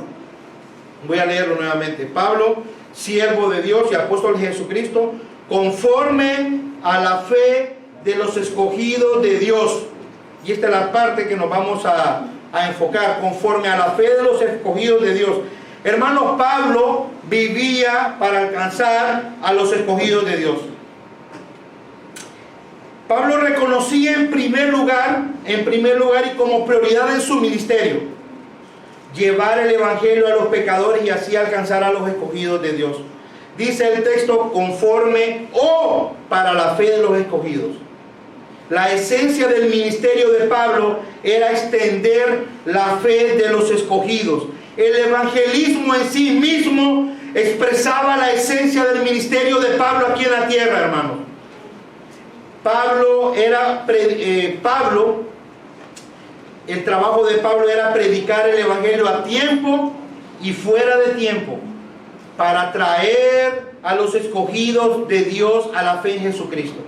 Voy a leerlo nuevamente. Pablo, siervo de Dios y apóstol de Jesucristo, conforme a la fe de los escogidos de Dios. Y esta es la parte que nos vamos a enfocar, conforme a la fe de los escogidos de Dios. Hermanos, Pablo vivía para alcanzar a los escogidos de Dios. Pablo reconocía en primer lugar y como prioridad en su ministerio, llevar el evangelio a los pecadores y así alcanzar a los escogidos de Dios. Dice el texto, conforme o para la fe de los escogidos. La esencia del ministerio de Pablo era extender la fe de los escogidos. El evangelismo en sí mismo expresaba la esencia del ministerio de Pablo aquí en la tierra, hermanos. El trabajo de Pablo era predicar el evangelio a tiempo y fuera de tiempo, para traer a los escogidos de Dios a la fe en Jesucristo.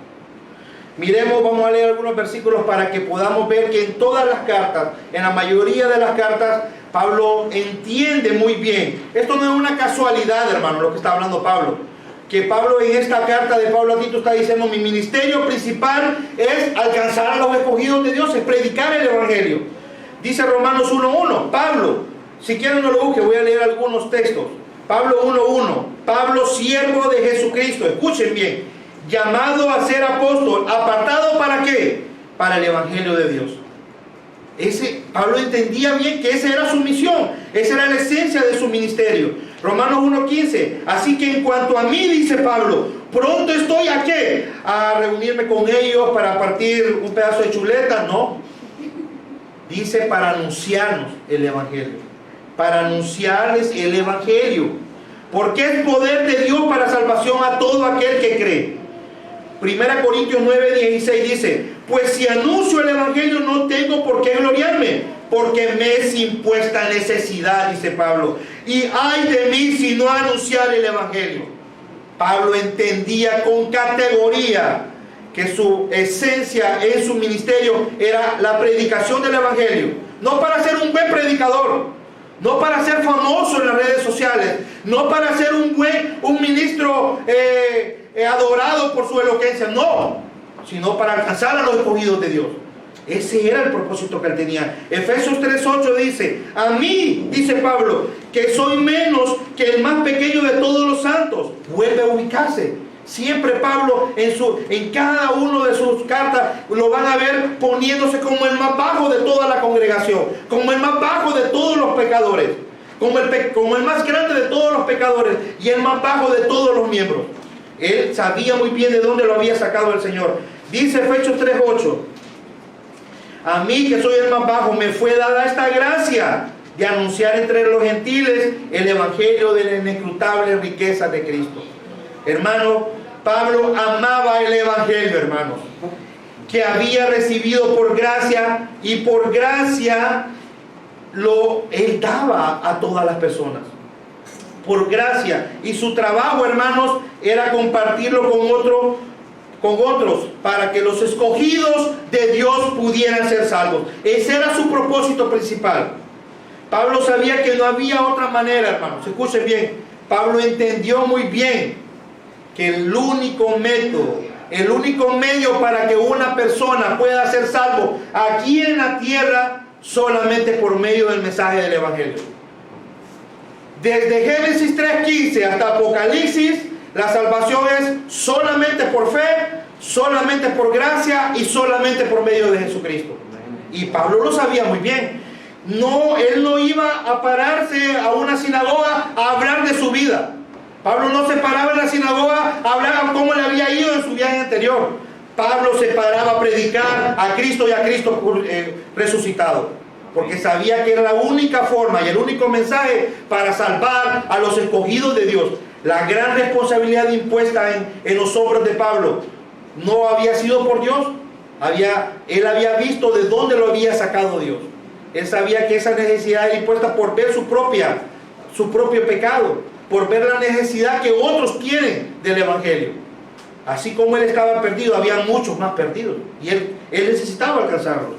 Miremos, vamos a leer algunos versículos para que podamos ver que en todas las cartas, en la mayoría de las cartas, Pablo entiende muy bien. Esto no es una casualidad, hermano, lo que está hablando Pablo. Que Pablo en esta carta de Pablo a Tito está diciendo, mi ministerio principal es alcanzar a los escogidos de Dios, es predicar el evangelio. Dice Romanos 1:1, Pablo, si quieren no lo busque, voy a leer algunos textos. Pablo 1:1, Pablo, siervo de Jesucristo, escuchen bien, llamado a ser apóstol, apartado ¿para qué? Para el evangelio de Dios. Pablo entendía bien que esa era su misión, esa era la esencia de su ministerio. Romanos 1:15, así que en cuanto a mí, dice Pablo, pronto estoy ¿a qué? A reunirme con ellos para partir un pedazo de chuleta, no. Dice para anunciarnos el evangelio, para anunciarles el evangelio, porque es poder de Dios para salvación a todo aquel que cree. 1 Corintios 9:16 dice, pues si anuncio el evangelio no tengo por qué gloriarme, porque me es impuesta necesidad, dice Pablo, y ay de mí si no anunciar el evangelio. Pablo entendía con categoría que su esencia en su ministerio era la predicación del evangelio, no para ser un buen predicador, no para ser famoso en las redes sociales, no para ser un ministro adorado por su elocuencia, no, sino para alcanzar a los escogidos de Dios. Ese era el propósito que él tenía. Efesios 3:8 dice, a mí, dice Pablo, que soy menos que el más pequeño de todos los santos. Vuelve a ubicarse. Siempre Pablo en cada uno de sus cartas lo van a ver poniéndose como el más bajo de toda la congregación, como el más bajo de todos los pecadores, como el más grande de todos los pecadores y el más bajo de todos los miembros. Él sabía muy bien de dónde lo había sacado el Señor. Dice Efesios 3:8, a mí que soy el más bajo me fue dada esta gracia de anunciar entre los gentiles el evangelio de la inescrutable riqueza de Cristo. Hermano, Pablo amaba el evangelio, hermanos, que había recibido por gracia, y por gracia él daba a todas las personas. Por gracia. Y su trabajo, hermanos, era compartirlo con otros para que los escogidos de Dios pudieran ser salvos. Ese era su propósito principal. Pablo sabía que no había otra manera, hermanos. Escuchen bien. Pablo entendió muy bien que el único método, el único medio para que una persona pueda ser salvo aquí en la tierra, solamente por medio del mensaje del evangelio. Desde Génesis 3:15 hasta Apocalipsis, la salvación es solamente por fe, solamente por gracia y solamente por medio de Jesucristo. Y Pablo lo sabía muy bien. Él no iba a pararse a una sinagoga a hablar de su vida. Pablo no se paraba en la sinagoga a hablar cómo le había ido en su viaje anterior. Pablo se paraba a predicar a Cristo y a Cristo resucitado, porque sabía que era la única forma y el único mensaje para salvar a los escogidos de Dios. La gran responsabilidad impuesta en los hombros de Pablo no había sido por Dios. Él había visto de dónde lo había sacado Dios. Él sabía que esa necesidad era impuesta por ver su propio pecado, por ver la necesidad que otros tienen del Evangelio. Así como él estaba perdido, había muchos más perdidos, y él necesitaba alcanzarlos.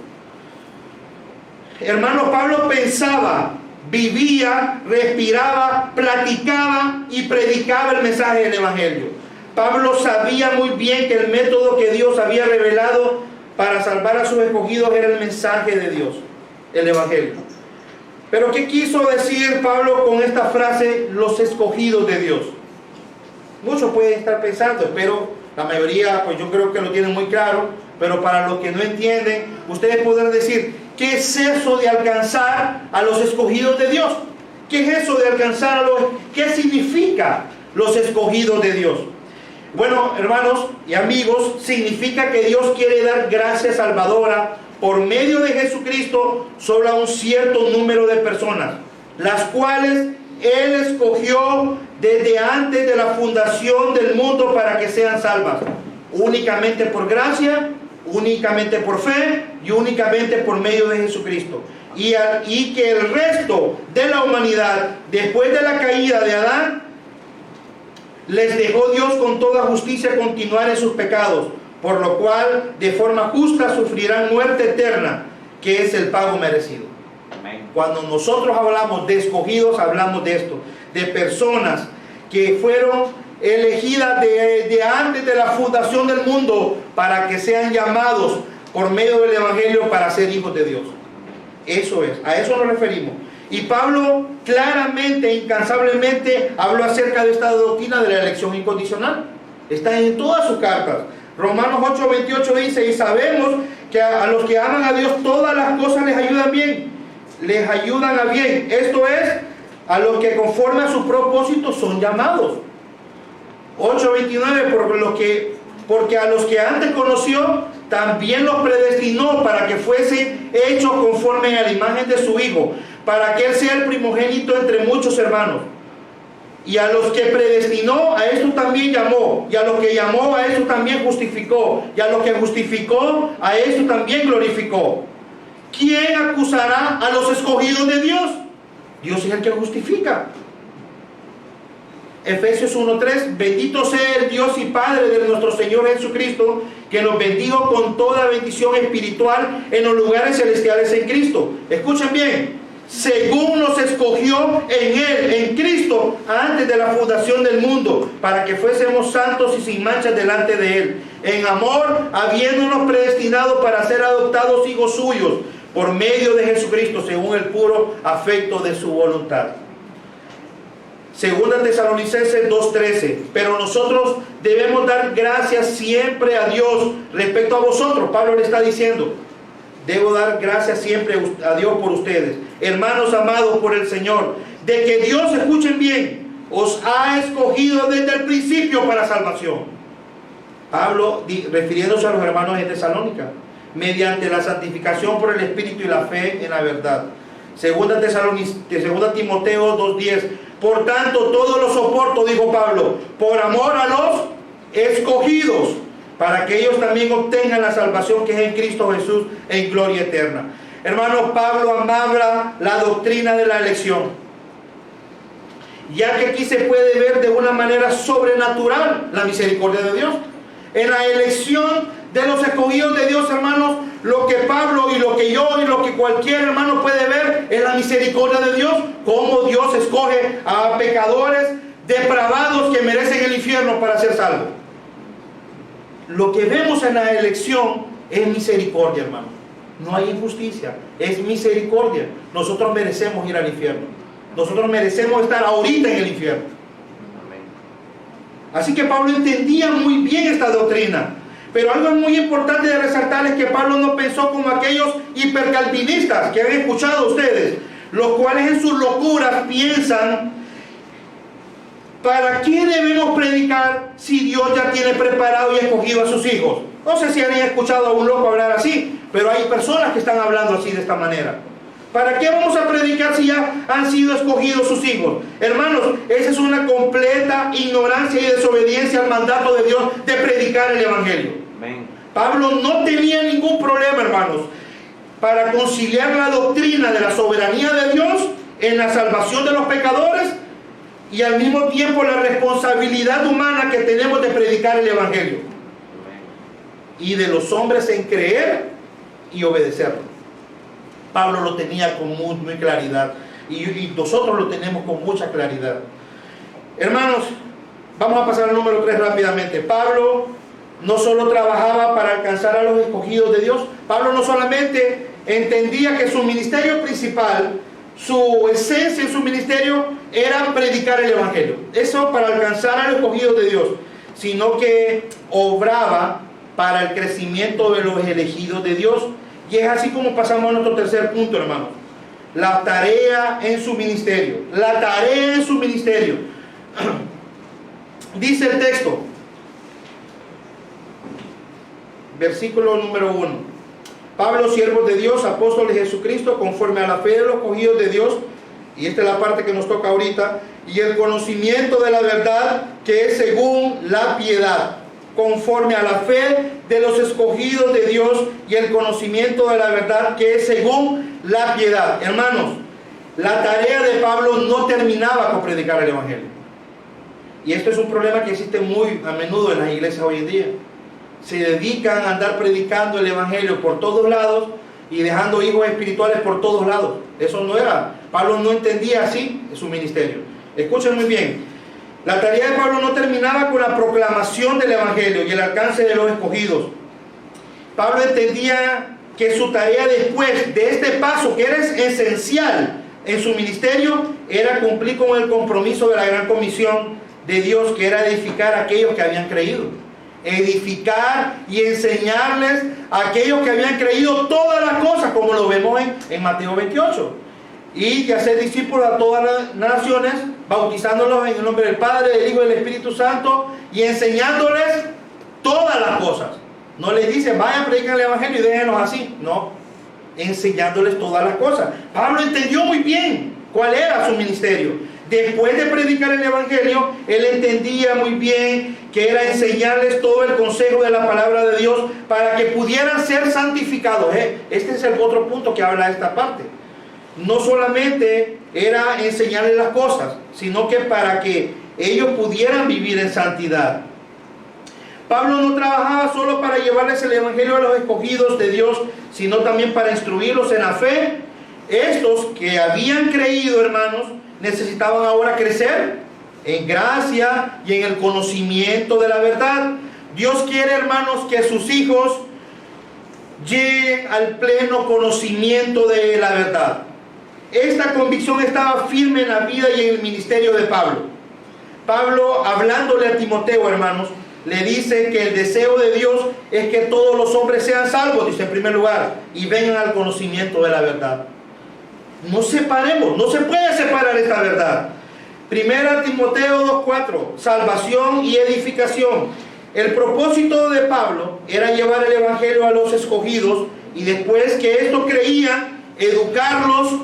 Hermano, Pablo pensaba, vivía, respiraba, platicaba y predicaba el mensaje del Evangelio. Pablo sabía muy bien que el método que Dios había revelado para salvar a sus escogidos era el mensaje de Dios, el Evangelio. Pero ¿qué quiso decir Pablo con esta frase, los escogidos de Dios? Muchos pueden estar pensando, pero la mayoría, pues yo creo que lo tienen muy claro, pero para los que no entienden, ustedes podrán decir, ¿qué es eso de alcanzar a los escogidos de Dios? ¿Qué es eso de alcanzar a los... ¿Qué significa los escogidos de Dios? Bueno, hermanos y amigos, significa que Dios quiere dar gracia salvadora por medio de Jesucristo sobre un cierto número de personas, las cuales Él escogió desde antes de la fundación del mundo para que sean salvas, únicamente por gracia, únicamente por fe y únicamente por medio de Jesucristo. Y que el resto de la humanidad, después de la caída de Adán, les dejó Dios con toda justicia continuar en sus pecados, por lo cual de forma justa sufrirán muerte eterna, que es el pago merecido. Amén. Cuando nosotros hablamos de escogidos, hablamos de esto, de personas que fueron elegidas de antes de la fundación del mundo para que sean llamados por medio del Evangelio para ser hijos de Dios. Eso es, a eso nos referimos. Y Pablo claramente, incansablemente habló acerca de esta doctrina de la elección incondicional. Está en todas sus cartas. Romanos 8:28 dice, y sabemos que a los que aman a Dios todas las cosas les ayudan bien. Les ayudan a bien. Esto es, a los que conforme a sus propósitos son llamados. 8:29, porque a los que antes conoció, también los predestinó para que fuesen hechos conforme a la imagen de su Hijo, para que Él sea el primogénito entre muchos hermanos. Y a los que predestinó, a estos también llamó. Y a los que llamó, a estos también justificó. Y a los que justificó, a estos también glorificó. ¿Quién acusará a los escogidos de Dios? Dios es el que justifica. Efesios 1:3, bendito sea el Dios y Padre de nuestro Señor Jesucristo, que nos bendijo con toda bendición espiritual en los lugares celestiales en Cristo. Escuchen bien, según nos escogió en Él, en Cristo, antes de la fundación del mundo, para que fuésemos santos y sin manchas delante de Él, en amor, habiéndonos predestinado para ser adoptados hijos suyos, por medio de Jesucristo, según el puro afecto de su voluntad. Segunda Tesalonicenses 2:13, pero nosotros debemos dar gracias siempre a Dios respecto a vosotros. Pablo le está diciendo, debo dar gracias siempre a Dios por ustedes, hermanos amados por el Señor, de que Dios, escuchen bien, os ha escogido desde el principio para salvación. Pablo, refiriéndose a los hermanos de Tesalónica, mediante la santificación por el Espíritu y la fe en la verdad. Segunda Timoteo 2:10, por tanto todo lo soporto, dijo Pablo, por amor a los escogidos, para que ellos también obtengan la salvación que es en Cristo Jesús en gloria eterna. Hermanos, Pablo amaba la doctrina de la elección, ya que aquí se puede ver de una manera sobrenatural la misericordia de Dios. En la elección de los escogidos de Dios, hermanos, lo que Pablo y lo que yo y lo que cualquier hermano puede ver es la misericordia de Dios, cómo Dios escoge a pecadores depravados que merecen el infierno para ser salvos. Lo que vemos en la elección es misericordia, hermano. No hay injusticia, es misericordia. Nosotros merecemos ir al infierno. Nosotros merecemos estar ahorita en el infierno. Así que Pablo entendía muy bien esta doctrina. Pero algo muy importante de resaltar es que Pablo no pensó como aquellos hipercalvinistas que han escuchado ustedes, los cuales en sus locuras piensan, ¿para qué debemos predicar si Dios ya tiene preparado y escogido a sus hijos? No sé si han escuchado a un loco hablar así, pero hay personas que están hablando así de esta manera. ¿Para qué vamos a predicar si ya han sido escogidos sus hijos? Hermanos, esa es una completa ignorancia y desobediencia al mandato de Dios de predicar el Evangelio. Amén. Pablo no tenía ningún problema, hermanos, para conciliar la doctrina de la soberanía de Dios en la salvación de los pecadores y al mismo tiempo la responsabilidad humana que tenemos de predicar el Evangelio y de los hombres en creer y obedecerlo. Pablo lo tenía con muy claridad y nosotros lo tenemos con mucha claridad. Hermanos, vamos a pasar al número 3 rápidamente. Pablo no solo trabajaba para alcanzar a los escogidos de Dios. Pablo no solamente entendía que su ministerio principal, su esencia en su ministerio era predicar el Evangelio, eso para alcanzar a los escogidos de Dios, sino que obraba para el crecimiento de los elegidos de Dios. Y es así como pasamos a nuestro tercer punto, hermanos. La tarea en su ministerio. La tarea en su ministerio. Dice el texto, versículo número 1. Pablo, siervo de Dios, apóstol de Jesucristo, conforme a la fe de los escogidos de Dios, y esta es la parte que nos toca ahorita, y el conocimiento de la verdad que es según la piedad, conforme a la fe de los escogidos de Dios y el conocimiento de la verdad que es según la piedad. Hermanos, la tarea de Pablo no terminaba con predicar el Evangelio. Y esto es un problema que existe muy a menudo en las iglesias hoy en día. Se dedican a andar predicando el Evangelio por todos lados y dejando hijos espirituales por todos lados. Eso no era. Pablo no entendía así su ministerio. Escuchen muy bien. La tarea de Pablo no terminaba con la proclamación del Evangelio y el alcance de los escogidos. Pablo entendía que su tarea después de este paso, que era esencial en su ministerio, era cumplir con el compromiso de la gran comisión de Dios, que era edificar a aquellos que habían creído. Edificar y enseñarles a aquellos que habían creído todas las cosas, como lo vemos en Mateo 28. Y hacer discípulos a todas las naciones, bautizándolos en el nombre del Padre, del Hijo y del Espíritu Santo, y enseñándoles todas las cosas. No les dice, vayan, predican el Evangelio y déjenlos así. No, enseñándoles todas las cosas. Pablo entendió muy bien cuál era su ministerio. Después de predicar el Evangelio, él entendía muy bien que era enseñarles todo el consejo de la palabra de Dios para que pudieran ser santificados. Este es el otro punto que habla esta parte. No solamente era enseñarles las cosas, sino que para que ellos pudieran vivir en santidad. Pablo no trabajaba solo para llevarles el Evangelio a los escogidos de Dios, sino también para instruirlos en la fe. Estos que habían creído, hermanos, necesitaban ahora crecer en gracia y en el conocimiento de la verdad. Dios quiere, hermanos, que sus hijos lleguen al pleno conocimiento de la verdad. Esta convicción estaba firme en la vida y en el ministerio de Pablo. Pablo, hablándole a Timoteo, hermanos, le dice que el deseo de Dios es que todos los hombres sean salvos, dice en primer lugar, y vengan al conocimiento de la verdad. No separemos, no se puede separar esta verdad. Primera Timoteo 2:4, salvación y edificación. El propósito de Pablo era llevar el Evangelio a los escogidos y después que esto creían, educarlos,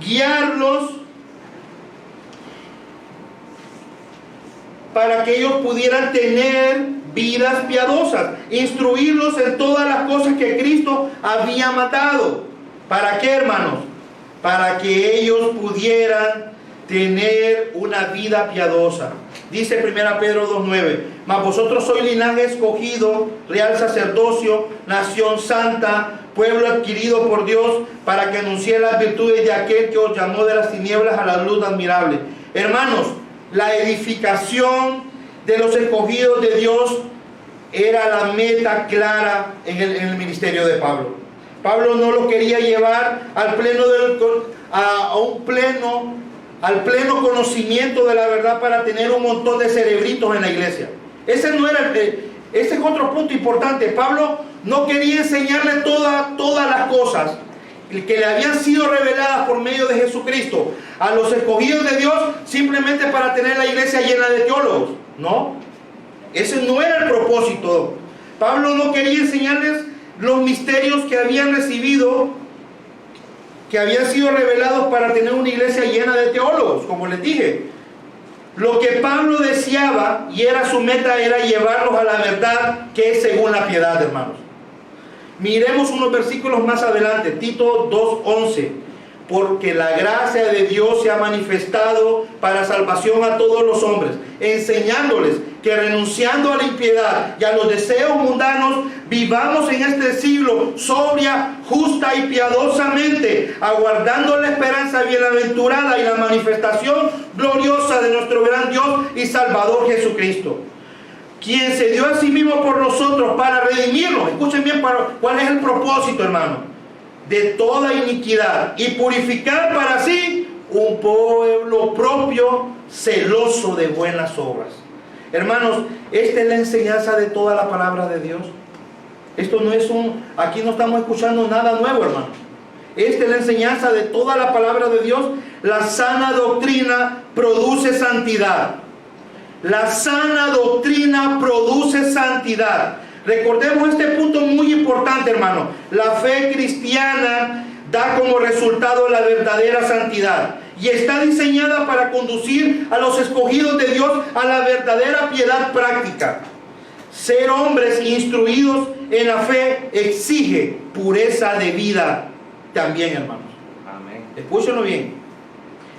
guiarlos para que ellos pudieran tener vidas piadosas, instruirlos en todas las cosas que Cristo había mandado. ¿Para qué, hermanos? Para que ellos pudieran tener una vida piadosa. Dice 1 Pedro 2:9, mas vosotros sois linaje escogido, real sacerdocio, nación santa, pueblo adquirido por Dios, para que anunciéis las virtudes de aquel que os llamó de las tinieblas a la luz admirable. Hermanos, la edificación de los escogidos de Dios era la meta clara en el ministerio de Pablo. Pablo no lo quería llevar al pleno conocimiento de la verdad para tener un montón de cerebritos en la iglesia. Ese es otro punto importante. Pablo no quería enseñarle todas las cosas que le habían sido reveladas por medio de Jesucristo a los escogidos de Dios simplemente para tener la iglesia llena de teólogos. No, ese no era el propósito. Pablo no quería enseñarles los misterios que habían recibido, que habían sido revelados para tener una iglesia llena de teólogos, como les dije. Lo que Pablo deseaba y era su meta era llevarlos a la verdad que es según la piedad, hermanos. Miremos unos versículos más adelante, Tito 2:11. Porque la gracia de Dios se ha manifestado para salvación a todos los hombres, enseñándoles que renunciando a la impiedad y a los deseos mundanos, vivamos en este siglo sobria, justa y piadosamente, aguardando la esperanza bienaventurada y la manifestación gloriosa de nuestro gran Dios y Salvador Jesucristo, quien se dio a sí mismo por nosotros para redimirnos. Escuchen bien cuál es el propósito, hermano: de toda iniquidad, y purificar para sí un pueblo propio, celoso de buenas obras. Hermanos, esta es la enseñanza de toda la palabra de Dios. Esto no es aquí no estamos escuchando nada nuevo, hermano. Esta es la enseñanza de toda la palabra de Dios. La sana doctrina produce santidad. La sana doctrina produce santidad. Recordemos este punto muy importante, hermano. La fe cristiana da como resultado la verdadera santidad y está diseñada para conducir a los escogidos de Dios a la verdadera piedad práctica. Ser hombres instruidos en la fe exige pureza de vida también, hermanos. Amén. Escúchenlo bien.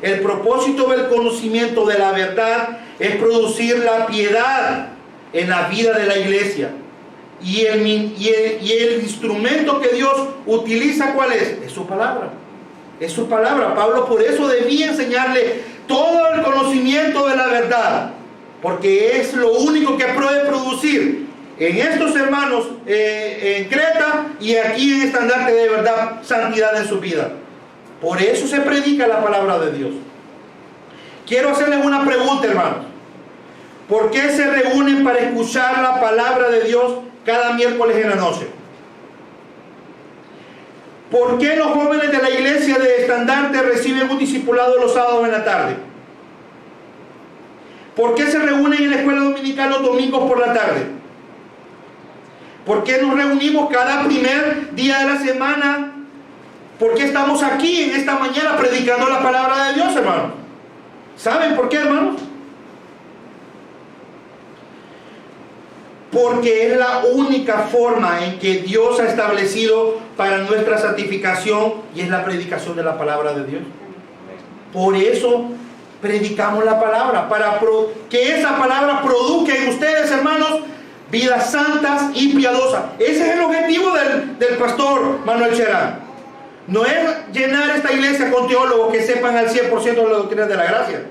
El propósito del conocimiento de la verdad es producir la piedad en la vida de la iglesia. Y el instrumento que Dios utiliza, ¿cuál es? Es su palabra. Es su palabra. Pablo por eso debía enseñarle todo el conocimiento de la verdad, porque es lo único que puede producir en estos hermanos en Creta y aquí en Estandarte de verdad santidad en su vida. Por eso se predica la palabra de Dios. Quiero hacerles una pregunta, hermanos. ¿Por qué se reúnen para escuchar la palabra de Dios cada miércoles en la noche? ¿Por qué los jóvenes de la iglesia de Estandarte reciben un discipulado los sábados en la tarde? ¿Por qué se reúnen en la escuela dominical los domingos por la tarde? ¿Por qué nos reunimos cada primer día de la semana? ¿Por qué estamos aquí en esta mañana predicando la palabra de Dios, hermanos? ¿Saben por qué, hermanos? Porque es la única forma en que Dios ha establecido para nuestra santificación, y es la predicación de la palabra de Dios. Por eso predicamos la palabra, para que esa palabra produzca en ustedes, hermanos, vidas santas y piadosas. Ese es el objetivo del pastor Manuel Cherán. No es llenar esta iglesia con teólogos que sepan al 100% de las doctrinas de la gracia.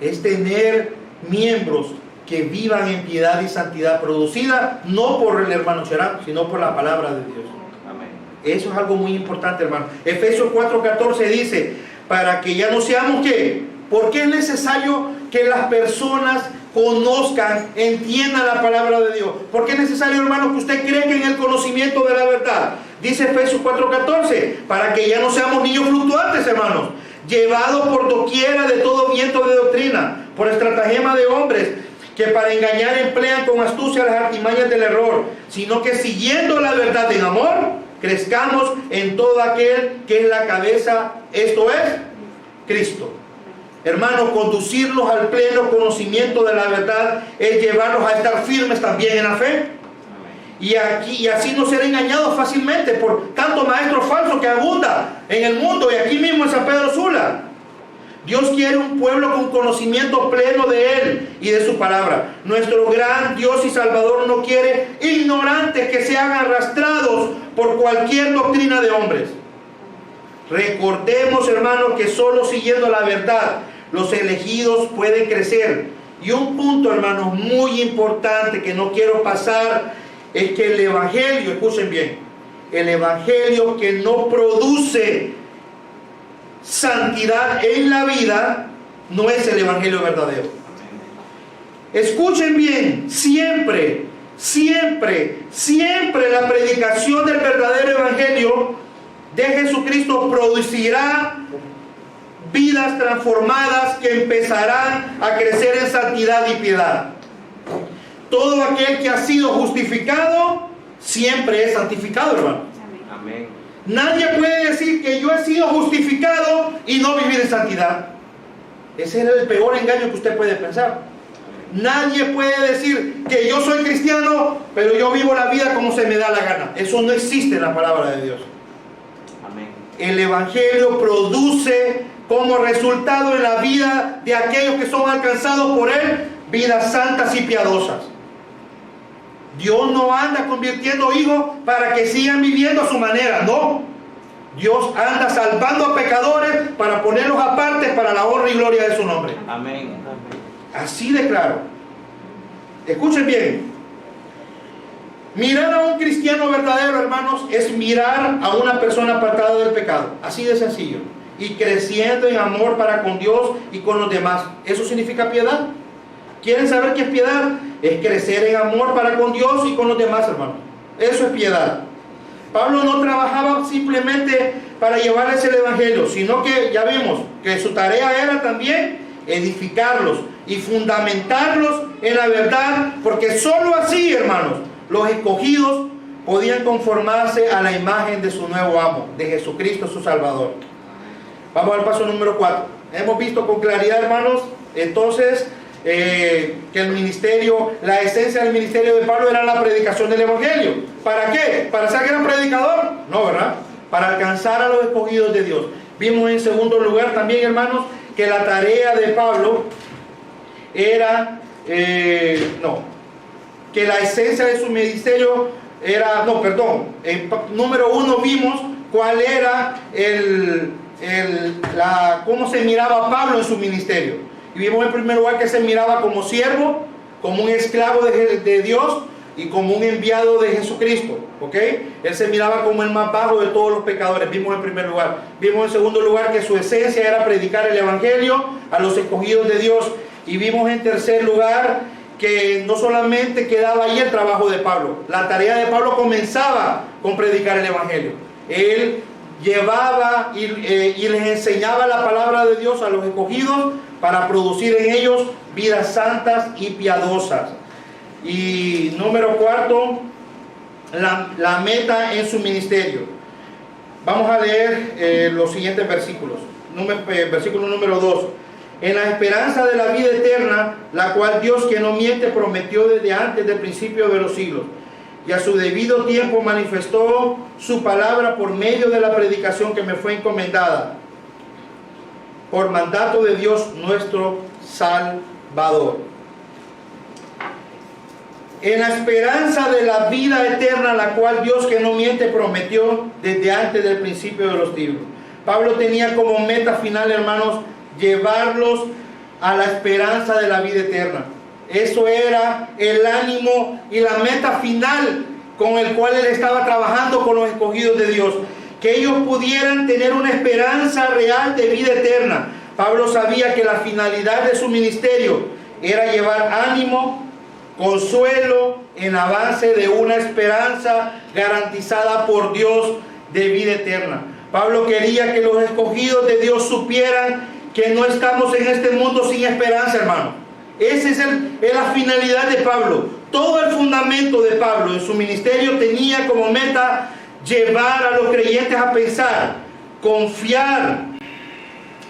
Es tener miembros que vivan en piedad y santidad producida no por el hermano Cherán, sino por la palabra de Dios. Amén. Eso es algo muy importante, hermano. Efesios 4:14 dice, para que ya no seamos ¿qué? Porque es necesario que las personas conozcan, entiendan la palabra de Dios. Porque es necesario, hermano, que usted crezca en el conocimiento de la verdad. Dice Efesios 4:14, para que ya no seamos niños fluctuantes, hermanos, llevados por doquiera de todo viento de doctrina, por estratagema de hombres, que para engañar emplean con astucia las artimañas del error, sino que siguiendo la verdad en amor, crezcamos en todo aquel que es la cabeza, esto es, Cristo. Hermanos, conducirlos al pleno conocimiento de la verdad es llevarlos a estar firmes también en la fe. Y así no ser engañados fácilmente por tanto maestro falso que abunda en el mundo y aquí mismo en San Pedro Sula. Dios quiere un pueblo con conocimiento pleno de Él y de su palabra. Nuestro gran Dios y Salvador no quiere ignorantes que sean arrastrados por cualquier doctrina de hombres. Recordemos, hermanos, que solo siguiendo la verdad los elegidos pueden crecer. Y un punto, hermanos, muy importante que no quiero pasar es que el evangelio, escuchen bien, el evangelio que no produce santidad en la vida no es el evangelio verdadero. Escuchen bien, siempre la predicación del verdadero evangelio de Jesucristo producirá vidas transformadas que empezarán a crecer en santidad y piedad. Todo aquel que ha sido justificado siempre es santificado, hermano. Amén. Nadie puede decir que yo he sido justificado y no vivir en santidad. Ese es el peor engaño que usted puede pensar. Nadie puede decir que yo soy cristiano, pero yo vivo la vida como se me da la gana. Eso no existe en la palabra de Dios. Amén. El Evangelio produce como resultado en la vida de aquellos que son alcanzados por Él, vidas santas y piadosas. Dios no anda convirtiendo hijos para que sigan viviendo a su manera, no. Dios anda salvando a pecadores para ponerlos aparte para la honra y gloria de su nombre. Amén. Así de claro. Escuchen bien. Mirar a un cristiano verdadero, hermanos, es mirar a una persona apartada del pecado. Así de sencillo. Y creciendo en amor para con Dios y con los demás. ¿Eso significa piedad? ¿Quieren saber qué es piedad? Es crecer en amor para con Dios y con los demás, hermanos. Eso es piedad. Pablo no trabajaba simplemente para llevarles el Evangelio, sino que ya vimos que su tarea era también edificarlos y fundamentarlos en la verdad, porque sólo así, hermanos, los escogidos podían conformarse a la imagen de su nuevo amo, de Jesucristo su Salvador. Vamos al paso número 4. Hemos visto con claridad, hermanos, entonces que el ministerio, la esencia del ministerio de Pablo era la predicación del Evangelio. ¿Para qué? ¿Para ser gran predicador? No, ¿verdad? Para alcanzar a los escogidos de Dios. Vimos en segundo lugar también, hermanos, que la tarea de Pablo era, que la esencia de su ministerio era, número 1 vimos cuál era cómo se miraba Pablo en su ministerio. Y vimos en primer lugar que se miraba como siervo, como un esclavo de Dios y como un enviado de Jesucristo. ¿Ok? Él se miraba como el más bajo de todos los pecadores. Vimos en primer lugar. Vimos en segundo lugar que su esencia era predicar el Evangelio a los escogidos de Dios. Y vimos en tercer lugar que no solamente quedaba ahí el trabajo de Pablo. La tarea de Pablo comenzaba con predicar el Evangelio. Él llevaba y les enseñaba la palabra de Dios a los escogidos para producir en ellos vidas santas y piadosas. Y número 4, la meta en su ministerio. Vamos a leer los siguientes versículos. Versículo número 2. En la esperanza de la vida eterna, la cual Dios, que no miente, prometió desde antes del principio de los siglos, y a su debido tiempo manifestó su palabra por medio de la predicación que me fue encomendada, por mandato de Dios nuestro Salvador. En la esperanza de la vida eterna, la cual Dios, que no miente, prometió desde antes del principio de los siglos. Pablo tenía como meta final, hermanos, llevarlos a la esperanza de la vida eterna. Eso era el ánimo y la meta final con el cual él estaba trabajando con los escogidos de Dios. Que ellos pudieran tener una esperanza real de vida eterna. Pablo sabía que la finalidad de su ministerio era llevar ánimo, consuelo en avance de una esperanza garantizada por Dios de vida eterna. Pablo quería que los escogidos de Dios supieran que no estamos en este mundo sin esperanza, hermano. Esa es la finalidad de Pablo. Todo el fundamento de Pablo en su ministerio tenía como meta llevar a los creyentes a pensar, confiar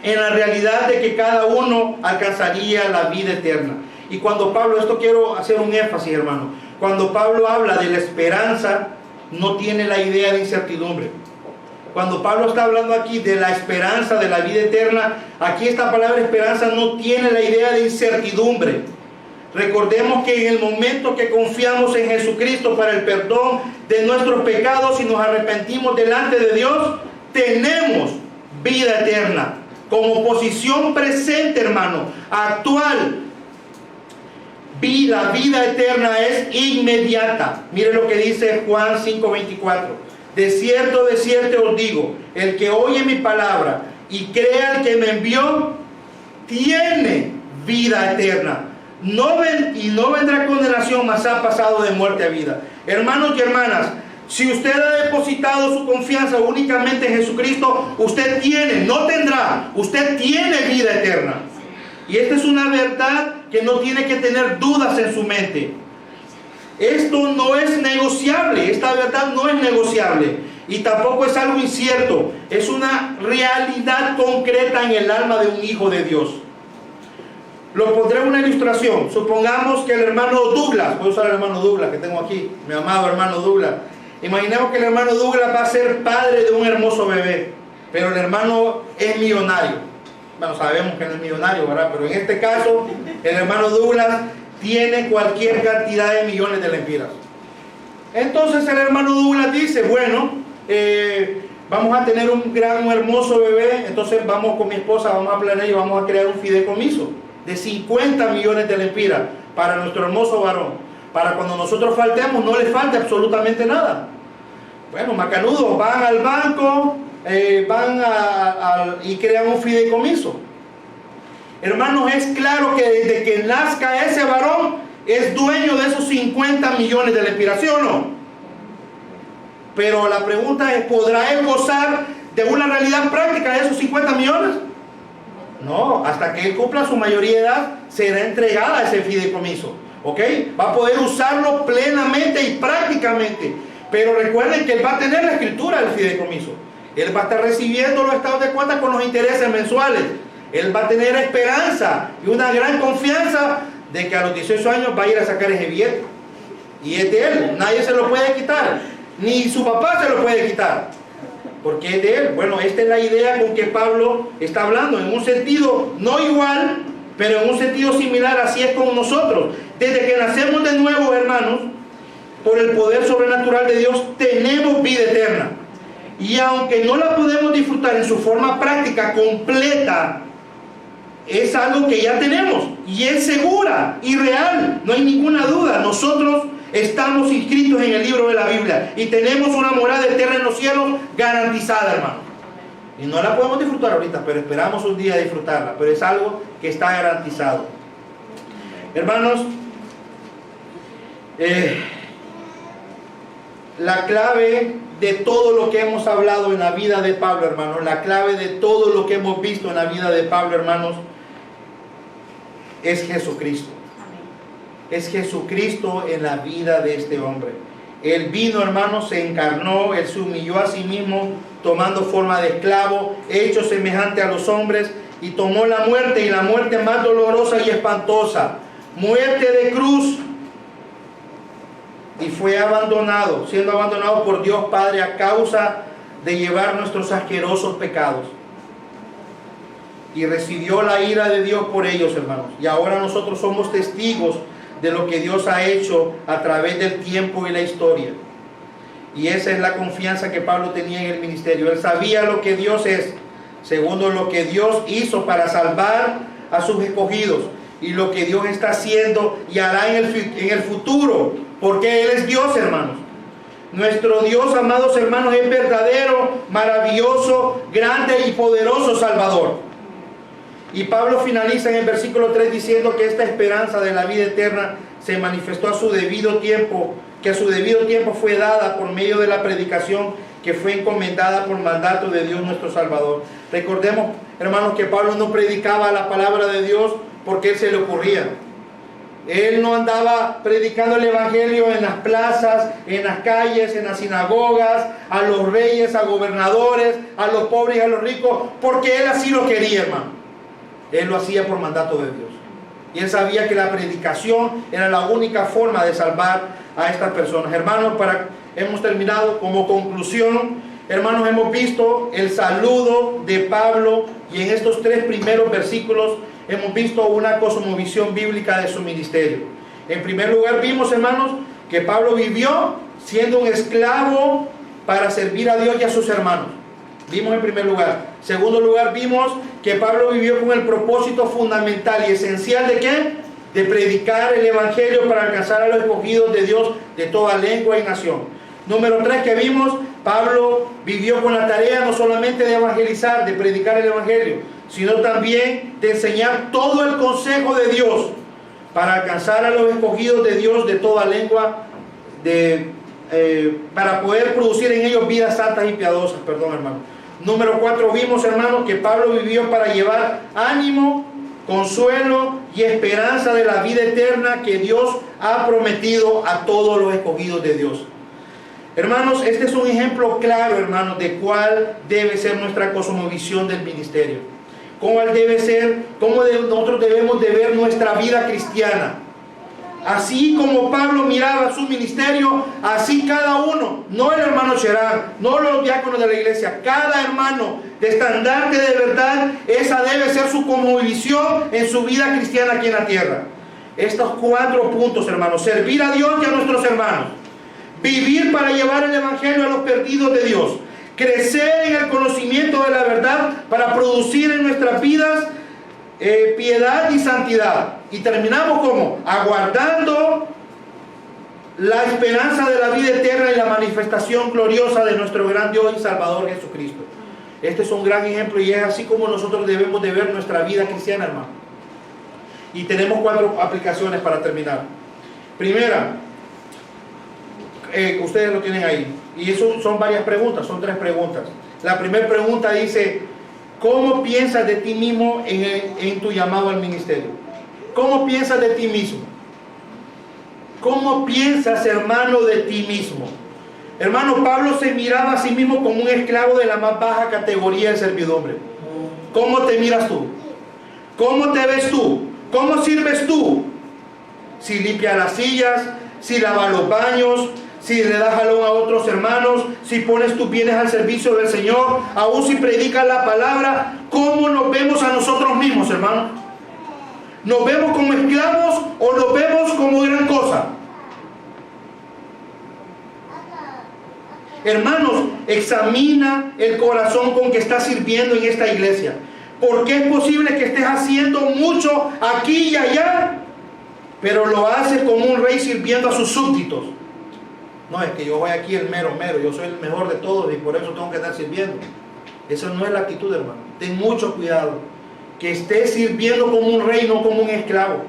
en la realidad de que cada uno alcanzaría la vida eterna. Y cuando Pablo, esto quiero hacer un énfasis, hermano, cuando Pablo habla de la esperanza, no tiene la idea de incertidumbre. Cuando Pablo está hablando aquí de la esperanza de la vida eterna, aquí esta palabra esperanza no tiene la idea de incertidumbre. Recordemos que en el momento que confiamos en Jesucristo para el perdón de nuestros pecados y nos arrepentimos delante de Dios, tenemos vida eterna. Como posición presente, hermano, actual, la vida eterna es inmediata. Mire lo que dice Juan 5:24. De cierto os digo, el que oye mi palabra y crea al que me envió, tiene vida eterna. No vendrá condenación, mas ha pasado de muerte a vida. Hermanos y hermanas, si usted ha depositado su confianza únicamente en Jesucristo, usted tiene, no tendrá, usted tiene vida eterna. Y esta es una verdad que no tiene que tener dudas en su mente. Esto no es negociable, esta verdad no es negociable y tampoco es algo incierto, es una realidad concreta en el alma de un hijo de Dios. Lo pondré en una ilustración. Supongamos que el hermano Douglas, voy a usar el hermano Douglas que tengo aquí, mi amado hermano Douglas. Imaginemos que el hermano Douglas va a ser padre de un hermoso bebé, pero el hermano es millonario. Bueno, sabemos que no es millonario, ¿verdad? Pero en este caso, el hermano Douglas tiene cualquier cantidad de millones de lempiras. Entonces el hermano Douglas dice, bueno, vamos a tener un hermoso bebé, entonces vamos con mi esposa, vamos a planear y vamos a crear un fideicomiso de 50 millones de lempiras para nuestro hermoso varón, para cuando nosotros faltemos no le falte absolutamente nada. Bueno, macanudos, van al banco, y crean un fideicomiso. Hermanos, es claro que desde que nazca ese varón es dueño de esos 50 millones de lempiras, ¿sí o no? Pero la pregunta es, ¿podrá él gozar de una realidad práctica de esos 50 millones? No, hasta que él cumpla su mayoría de edad será entregada ese fideicomiso, ¿ok? Va a poder usarlo plenamente y prácticamente, pero recuerden que él va a tener la escritura del fideicomiso. Él va a estar recibiendo los estados de cuenta con los intereses mensuales. Él va a tener esperanza y una gran confianza de que a los 18 años va a ir a sacar ese billete. Y es de él, nadie se lo puede quitar, ni su papá se lo puede quitar, porque es de él. Bueno, esta es la idea con que Pablo está hablando, en un sentido no igual, pero en un sentido similar. Así es con nosotros. Desde que nacemos de nuevo, hermanos, por el poder sobrenatural de Dios, tenemos vida eterna. Y aunque no la podemos disfrutar en su forma práctica, completa, es algo que ya tenemos y es segura y real, no hay ninguna duda. Nosotros estamos inscritos en el libro de la Biblia y tenemos una morada eterna en los cielos garantizada, hermano. Y no la podemos disfrutar ahorita, pero esperamos un día disfrutarla, pero es algo que está garantizado. Hermanos, la clave de todo lo que hemos hablado en la vida de Pablo, hermanos, la clave de todo lo que hemos visto en la vida de Pablo, hermanos, es Jesucristo. Es Jesucristo en la vida de este hombre. Él vino, hermanos, se encarnó, Él se humilló a sí mismo, tomando forma de esclavo, hecho semejante a los hombres, y tomó la muerte, y la muerte más dolorosa y espantosa, muerte de cruz, y fue abandonado, siendo abandonado por Dios Padre a causa de llevar nuestros asquerosos pecados. Y recibió la ira de Dios por ellos, hermanos. Y ahora nosotros somos testigos de lo que Dios ha hecho a través del tiempo y la historia. Y esa es la confianza que Pablo tenía en el ministerio. Él sabía lo que Dios es, segundo lo que Dios hizo para salvar a sus escogidos, y lo que Dios está haciendo y hará en el futuro, porque Él es Dios, hermanos. Nuestro Dios, amados hermanos, es verdadero, maravilloso, grande y poderoso Salvador. Y Pablo finaliza en el versículo 3 diciendo que esta esperanza de la vida eterna se manifestó a su debido tiempo, que a su debido tiempo fue dada por medio de la predicación que fue encomendada por mandato de Dios nuestro Salvador. Recordemos, hermanos, que Pablo no predicaba la palabra de Dios porque él se le ocurría. Él no andaba predicando el evangelio en las plazas, en las calles, en las sinagogas, a los reyes, a gobernadores, a los pobres y a los ricos, porque él así lo quería, hermano. Él lo hacía por mandato de Dios. Y él sabía que la predicación era la única forma de salvar a estas personas. Hermanos, hemos terminado. Como conclusión, hermanos, hemos visto el saludo de Pablo, y en estos 3 primeros versículos hemos visto una cosmovisión bíblica de su ministerio. En primer lugar vimos, hermanos, que Pablo vivió siendo un esclavo para servir a Dios y a sus hermanos. Vimos en primer lugar. Segundo lugar, vimos que Pablo vivió con el propósito fundamental y esencial ¿de qué? De predicar el evangelio para alcanzar a los escogidos de Dios de toda lengua y nación. Número 3 que vimos, Pablo vivió con la tarea no solamente de evangelizar, de predicar el evangelio, sino también de enseñar todo el consejo de Dios para alcanzar a los escogidos de Dios de toda lengua, para poder producir en ellos vidas santas y piadosas, hermano. Número 4, vimos, hermanos, que Pablo vivió para llevar ánimo, consuelo y esperanza de la vida eterna que Dios ha prometido a todos los escogidos de Dios. Hermanos, este es un ejemplo claro, hermanos, de cuál debe ser nuestra cosmovisión del ministerio. nosotros debemos de ver nuestra vida cristiana. Así como Pablo miraba su ministerio, así cada uno, no el hermano Sherán, no los diáconos de la iglesia, cada hermano de estandarte de verdad, esa debe ser su cosmovisión en su vida cristiana aquí en la tierra. Estos 4 puntos, hermanos: servir a Dios y a nuestros hermanos, vivir para llevar el evangelio a los perdidos de Dios, crecer en el conocimiento de la verdad para producir en nuestras vidas piedad y santidad. Y terminamos como aguardando la esperanza de la vida eterna y la manifestación gloriosa de nuestro gran Dios y Salvador Jesucristo. Este es un gran ejemplo y es así como nosotros debemos de ver nuestra vida cristiana, hermano. Y tenemos 4 aplicaciones para terminar. Primera, ustedes lo tienen ahí, y eso son varias preguntas, son 3 preguntas. La primera pregunta dice: ¿cómo piensas de ti mismo en tu llamado al ministerio? ¿Cómo piensas de ti mismo? ¿Cómo piensas, hermano, de ti mismo? Hermano, Pablo se miraba a sí mismo como un esclavo de la más baja categoría de servidumbre. ¿Cómo te miras tú? ¿Cómo te ves tú? ¿Cómo sirves tú? Si limpias las sillas, si lavas los baños, si le das jalón a otros hermanos, si pones tus bienes al servicio del Señor, aún si predicas la palabra. ¿Cómo nos vemos a nosotros mismos, hermano? ¿Nos vemos como esclavos o nos vemos como gran cosa? Hermanos, examina el corazón con que estás sirviendo en esta iglesia, porque es posible que estés haciendo mucho aquí y allá, pero lo haces como un rey sirviendo a sus súbditos. No, es que yo voy aquí el mero, yo soy el mejor de todos y por eso tengo que estar sirviendo. Esa no es la actitud, hermano. Ten mucho cuidado que estés sirviendo como un rey, no como un esclavo,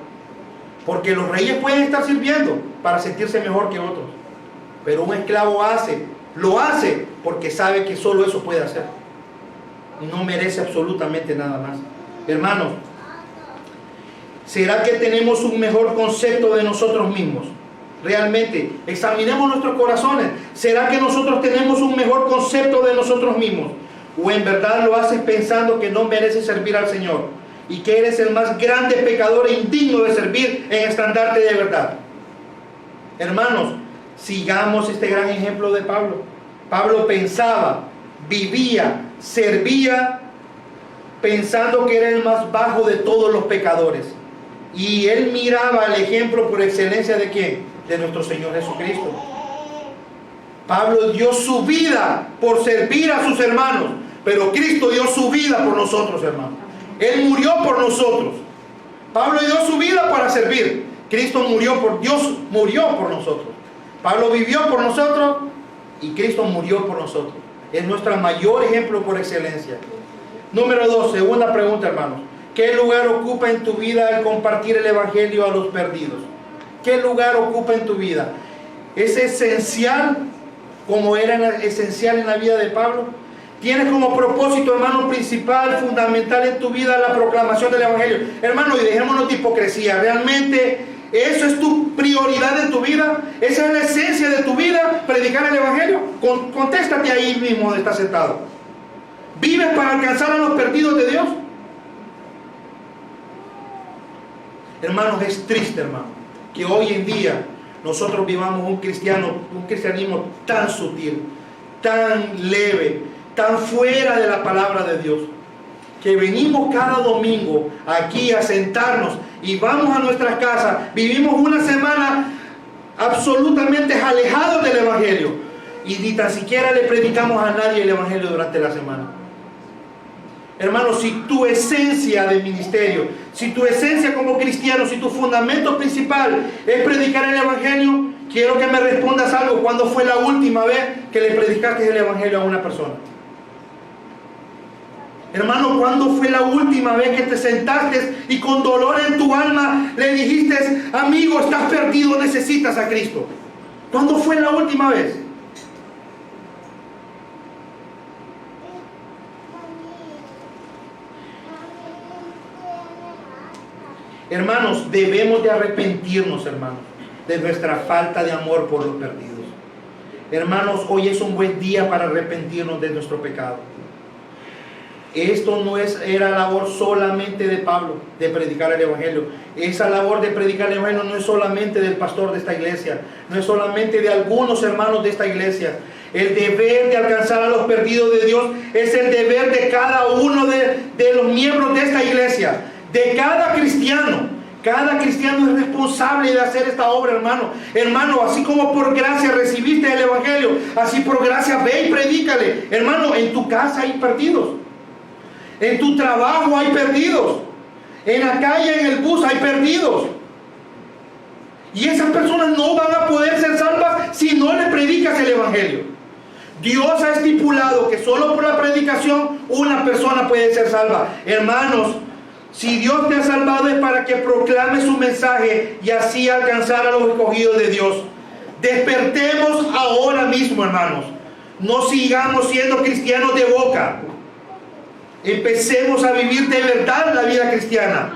porque los reyes pueden estar sirviendo para sentirse mejor que otros, pero un esclavo lo hace porque sabe que solo eso puede hacer y no merece absolutamente nada más. Hermanos, ¿será que tenemos un mejor concepto de nosotros mismos? Realmente, examinemos nuestros corazones. ¿Será que nosotros tenemos un mejor concepto de nosotros mismos? ¿O en verdad lo haces pensando que no mereces servir al Señor y que eres el más grande pecador e indigno de servir en estandarte de verdad? Hermanos, sigamos este gran ejemplo de Pablo. Pablo pensaba, vivía, servía, pensando que era el más bajo de todos los pecadores. Y él miraba el ejemplo por excelencia ¿de quién? De nuestro Señor Jesucristo. Pablo dio su vida por servir a sus hermanos, pero Cristo dio su vida por nosotros, hermanos. Él murió por nosotros. Pablo dio su vida para servir. Cristo Dios murió por nosotros. Pablo vivió por nosotros y Cristo murió por nosotros. Es nuestro mayor ejemplo por excelencia. Número 2, segunda pregunta, hermanos. ¿Qué lugar ocupa en tu vida el compartir el evangelio a los perdidos? ¿Qué lugar ocupa en tu vida? ¿Es esencial como era esencial en la vida de Pablo? ¿Tienes como propósito, hermano, principal, fundamental en tu vida la proclamación del evangelio? Hermano, y dejémonos de hipocresía. ¿Realmente eso es tu prioridad en tu vida? ¿Esa es la esencia de tu vida, predicar el evangelio? Contéstate ahí mismo donde estás sentado. ¿Vives para alcanzar a los perdidos de Dios? Hermanos, es triste, hermano, que hoy en día nosotros vivamos un cristianismo tan sutil, tan leve, tan fuera de la palabra de Dios, que venimos cada domingo aquí a sentarnos y vamos a nuestras casas, vivimos una semana absolutamente alejados del evangelio y ni tan siquiera le predicamos a nadie el evangelio durante la semana. Hermano, si tu esencia de ministerio, si tu esencia como cristiano, si tu fundamento principal es predicar el evangelio, quiero que me respondas algo. ¿Cuándo fue la última vez que le predicaste el evangelio a una persona? Hermano, ¿cuándo fue la última vez que te sentaste y con dolor en tu alma le dijiste: amigo, estás perdido, necesitas a Cristo? ¿Cuándo fue la última vez? Hermanos, debemos de arrepentirnos, hermanos, de nuestra falta de amor por los perdidos. Hermanos, hoy es un buen día para arrepentirnos de nuestro pecado. Esto no era labor solamente de Pablo, de predicar el Evangelio. Esa labor de predicar el Evangelio no es solamente del pastor de esta iglesia, no es solamente de algunos hermanos de esta iglesia. El deber de alcanzar a los perdidos de Dios es el deber de cada uno de los miembros de esta iglesia, de cada cristiano. Cada cristiano es responsable de hacer esta obra, hermano. Hermano, así como por gracia recibiste el Evangelio, así por gracia ve y predícale. Hermano, en tu casa hay perdidos. En tu trabajo hay perdidos. En la calle, en el bus hay perdidos. Y esas personas no van a poder ser salvas si no le predicas el Evangelio. Dios ha estipulado que solo por la predicación una persona puede ser salva. Hermanos, si Dios te ha salvado es para que proclames su mensaje y así alcanzar a los escogidos de Dios. Despertemos ahora mismo, hermanos. No sigamos siendo cristianos de boca. Empecemos a vivir de verdad la vida cristiana.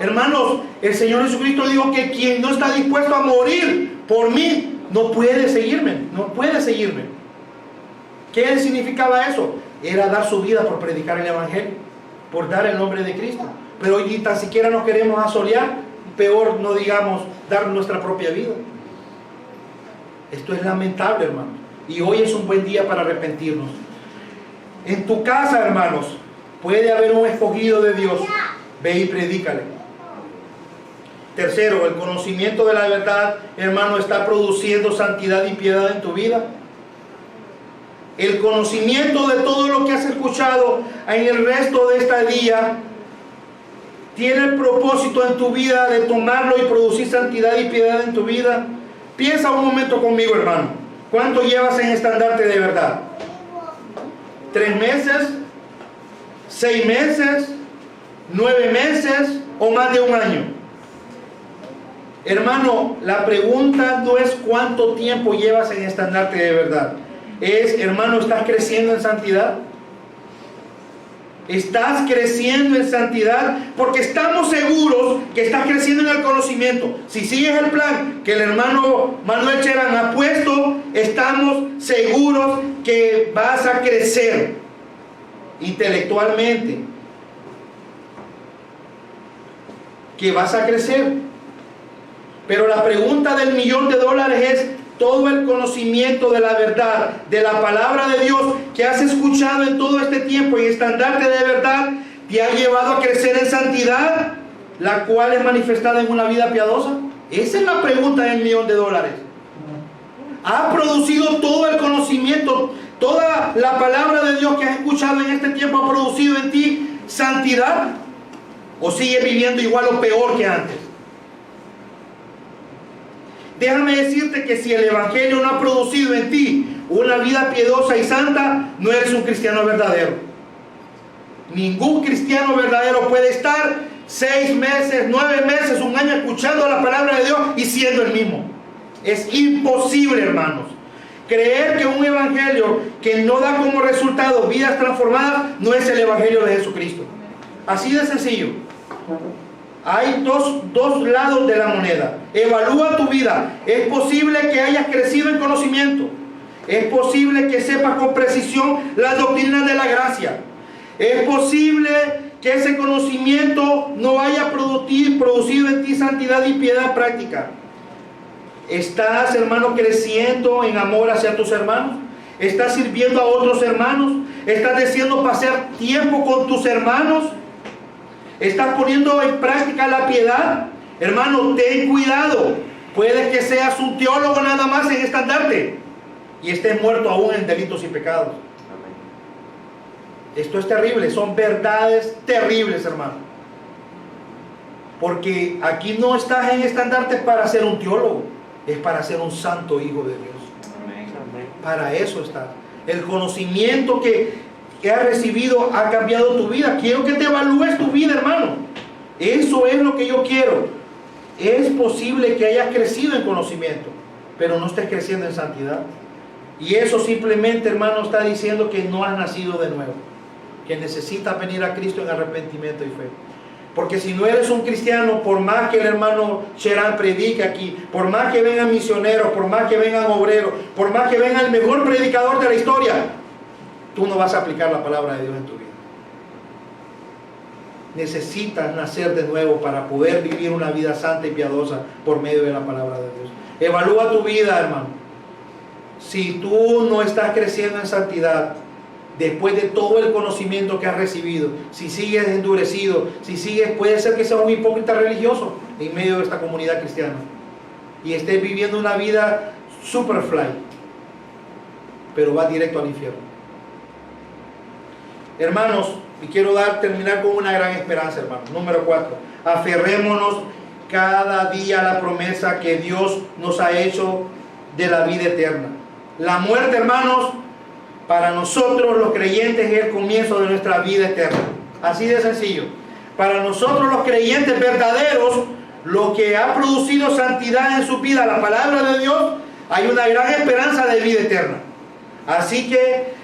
Hermanos, el Señor Jesucristo dijo que quien no está dispuesto a morir por mí no puede seguirme. No puede seguirme. ¿Qué significaba eso? Era dar su vida por predicar el Evangelio, por dar el nombre de Cristo. Pero hoy ni tan siquiera nos queremos asolear, peor no digamos dar nuestra propia vida. Esto es lamentable, hermano. Y hoy es un buen día para arrepentirnos. En tu casa, hermanos, puede haber un escogido de Dios. Ve y predícale. Tercero, el conocimiento de la verdad, hermano, está produciendo santidad y piedad en tu vida. El conocimiento de todo lo que has escuchado en el resto de este día tiene el propósito en tu vida de tomarlo y producir santidad y piedad en tu vida. Piensa un momento conmigo, hermano. ¿Cuánto llevas en Estandarte de verdad? ¿3 meses? ¿6 meses? ¿9 meses? ¿O más de un año? Hermano, la pregunta no es cuánto tiempo llevas en Estandarte de verdad. Es, hermano, ¿estás creciendo en santidad? ¿Estás creciendo en santidad? Porque estamos seguros que estás creciendo en el conocimiento. Si sigues el plan que el hermano Manuel Cherán ha puesto, estamos seguros que vas a crecer intelectualmente, que vas a crecer. Pero la pregunta del $1.000.000 es: todo el conocimiento de la verdad, de la palabra de Dios que has escuchado en todo este tiempo y Estandarte de verdad, ¿te ha llevado a crecer en santidad, la cual es manifestada en una vida piadosa? Esa es la pregunta del $1.000.000. ¿Ha producido todo el conocimiento, toda la palabra de Dios que has escuchado en este tiempo, ha producido en ti santidad? ¿O sigues viviendo igual o peor que antes? Déjame decirte que si el Evangelio no ha producido en ti una vida piadosa y santa, no eres un cristiano verdadero. Ningún cristiano verdadero puede estar 6 meses, 9 meses, un año escuchando la palabra de Dios y siendo el mismo. Es imposible, hermanos. Creer que un evangelio que no da como resultado vidas transformadas no es el Evangelio de Jesucristo. Así de sencillo. Hay dos lados de la moneda. Evalúa tu vida. Es posible que hayas crecido en conocimiento. Es posible que sepas con precisión las doctrinas de la gracia. Es posible que ese conocimiento no haya producido en ti santidad y piedad práctica. ¿Estás, hermano, creciendo en amor hacia tus hermanos? ¿Estás sirviendo a otros hermanos? ¿Estás deseando pasar tiempo con tus hermanos? ¿Estás poniendo en práctica la piedad? Hermano, ten cuidado. Puede que seas un teólogo nada más en Estandarte y estés muerto aún en delitos y pecados. Esto es terrible, son verdades terribles, hermano. Porque aquí no estás en Estandarte para ser un teólogo, es para ser un santo hijo de Dios. Amén. Para eso estás. El conocimiento que has recibido ha cambiado tu vida. Quiero que te evalúes tu vida, hermano. Eso es lo que yo quiero. Es posible que hayas crecido en conocimiento, pero no estés creciendo en santidad. Y eso simplemente, hermano, está diciendo que no has nacido de nuevo, que necesitas venir a Cristo en arrepentimiento y fe. Porque si no eres un cristiano, por más que el hermano Cherán predique aquí, por más que vengan misioneros, por más que vengan obreros, por más que venga el mejor predicador de la historia, tú no vas a aplicar la palabra de Dios en tu vida. necesitas nacer de nuevo para poder vivir una vida santa y piadosa por medio de la palabra de Dios. Evalúa tu vida, hermano. Si tú no estás creciendo en santidad, después de todo el conocimiento que has recibido, si sigues endurecido, si sigues, puede ser que seas un hipócrita religioso en medio de esta comunidad cristiana y estés viviendo una vida superfly, pero vas directo al infierno. Hermanos, y quiero terminar con una gran esperanza, hermanos. Número 4, aferrémonos cada día a la promesa que Dios nos ha hecho de la vida eterna. La muerte, hermanos, para nosotros los creyentes es el comienzo de nuestra vida eterna. Así de sencillo. Para nosotros los creyentes verdaderos, lo que ha producido santidad en su vida, la palabra de Dios, hay una gran esperanza de vida eterna. Así que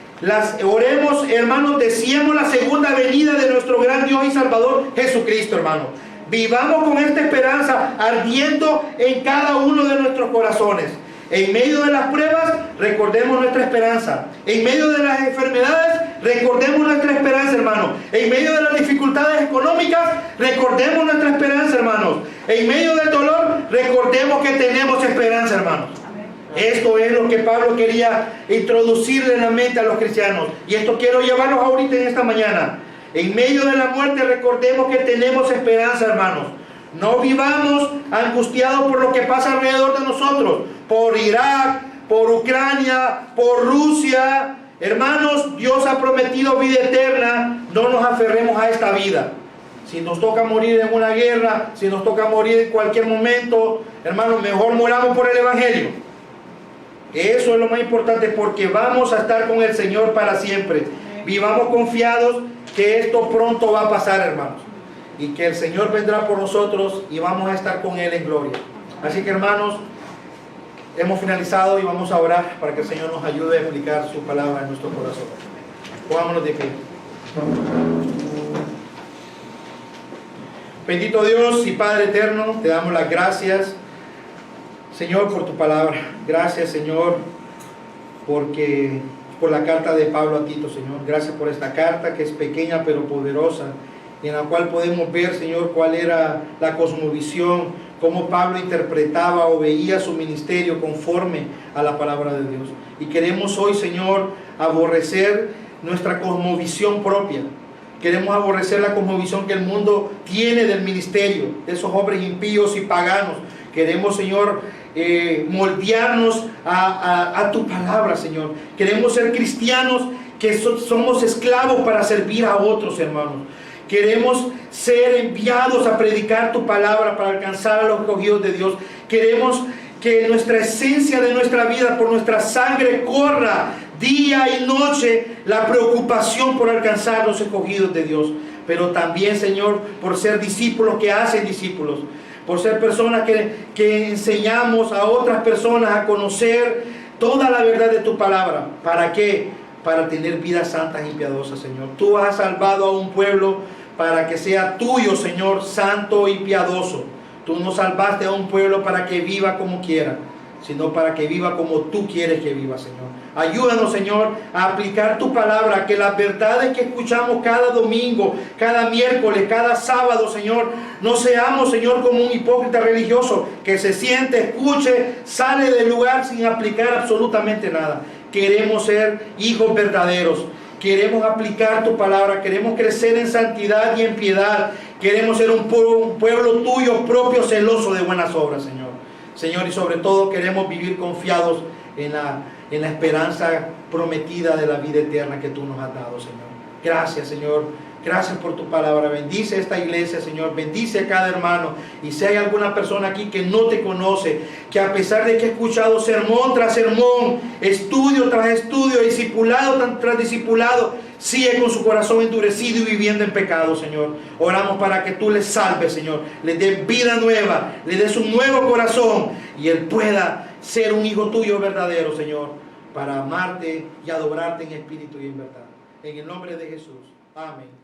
oremos, hermanos, deseemos la segunda venida de nuestro gran Dios y Salvador Jesucristo, hermanos. Vivamos con esta esperanza ardiendo en cada uno de nuestros corazones. En medio de las pruebas, recordemos nuestra esperanza. En medio de las enfermedades, recordemos nuestra esperanza, hermanos. En medio de las dificultades económicas, recordemos nuestra esperanza, hermanos. En medio del dolor, recordemos que tenemos esperanza, hermanos. Esto es lo que Pablo quería introducirle en la mente a los cristianos. Y esto quiero llevarlos ahorita en esta mañana. En medio de la muerte, recordemos que tenemos esperanza, hermanos. No vivamos angustiados por lo que pasa alrededor de nosotros, por Irak, por Ucrania, por Rusia. Hermanos, Dios ha prometido vida eterna. No nos aferremos a esta vida. Si nos toca morir en una guerra, si nos toca morir en cualquier momento, hermanos, mejor moramos por el Evangelio. Eso es lo más importante, porque vamos a estar con el Señor para siempre. Vivamos confiados que esto pronto va a pasar, hermanos, y que el Señor vendrá por nosotros y vamos a estar con Él en gloria. Así que, hermanos, hemos finalizado y vamos a orar para que el Señor nos ayude a explicar su palabra en nuestro corazón. Pongámonos de pie. Bendito Dios y Padre eterno, te damos las gracias, Señor, por tu palabra. Gracias, Señor, por la carta de Pablo a Tito, Señor. Gracias por esta carta que es pequeña pero poderosa, y en la cual podemos ver, Señor, cuál era la cosmovisión, cómo Pablo interpretaba o veía su ministerio conforme a la palabra de Dios. Y queremos hoy, Señor, aborrecer nuestra cosmovisión propia. Queremos aborrecer la cosmovisión que el mundo tiene del ministerio, de esos hombres impíos y paganos. Queremos, Señor, moldearnos a tu palabra, Señor. Queremos ser cristianos que somos esclavos para servir a otros, hermanos. Queremos ser enviados a predicar tu palabra para alcanzar a los escogidos de Dios. Queremos que nuestra esencia de nuestra vida, por nuestra sangre, corra día y noche la preocupación por alcanzar a los escogidos de Dios. Pero también, Señor, por ser discípulos que hacen discípulos. Por ser personas que enseñamos a otras personas a conocer toda la verdad de tu palabra. ¿Para qué? Para tener vidas santas y piadosas, Señor. Tú has salvado a un pueblo para que sea tuyo, Señor, santo y piadoso. Tú no salvaste a un pueblo para que viva como quiera, sino para que viva como tú quieres que viva, Señor. Ayúdanos, Señor, a aplicar tu palabra, que las verdades que escuchamos cada domingo, cada miércoles, cada sábado, Señor, no seamos, Señor, como un hipócrita religioso que se siente, escuche, sale del lugar sin aplicar absolutamente nada. Queremos ser hijos verdaderos. Queremos aplicar tu palabra, queremos crecer en santidad y en piedad. Queremos ser un pueblo tuyo propio, celoso de buenas obras, Señor. Señor, y sobre todo queremos vivir confiados en la esperanza prometida de la vida eterna que tú nos has dado, Señor. Gracias, Señor. Gracias por tu palabra. Bendice esta iglesia, Señor. Bendice a cada hermano. Y si hay alguna persona aquí que no te conoce, que a pesar de que ha escuchado sermón tras sermón, estudio tras estudio, discipulado tras discipulado, sigue con su corazón endurecido y viviendo en pecado, Señor. Oramos para que tú les salves, Señor. Les des vida nueva, les des un nuevo corazón y él pueda ser un hijo tuyo verdadero, Señor, para amarte y adorarte en espíritu y en verdad. En el nombre de Jesús. Amén.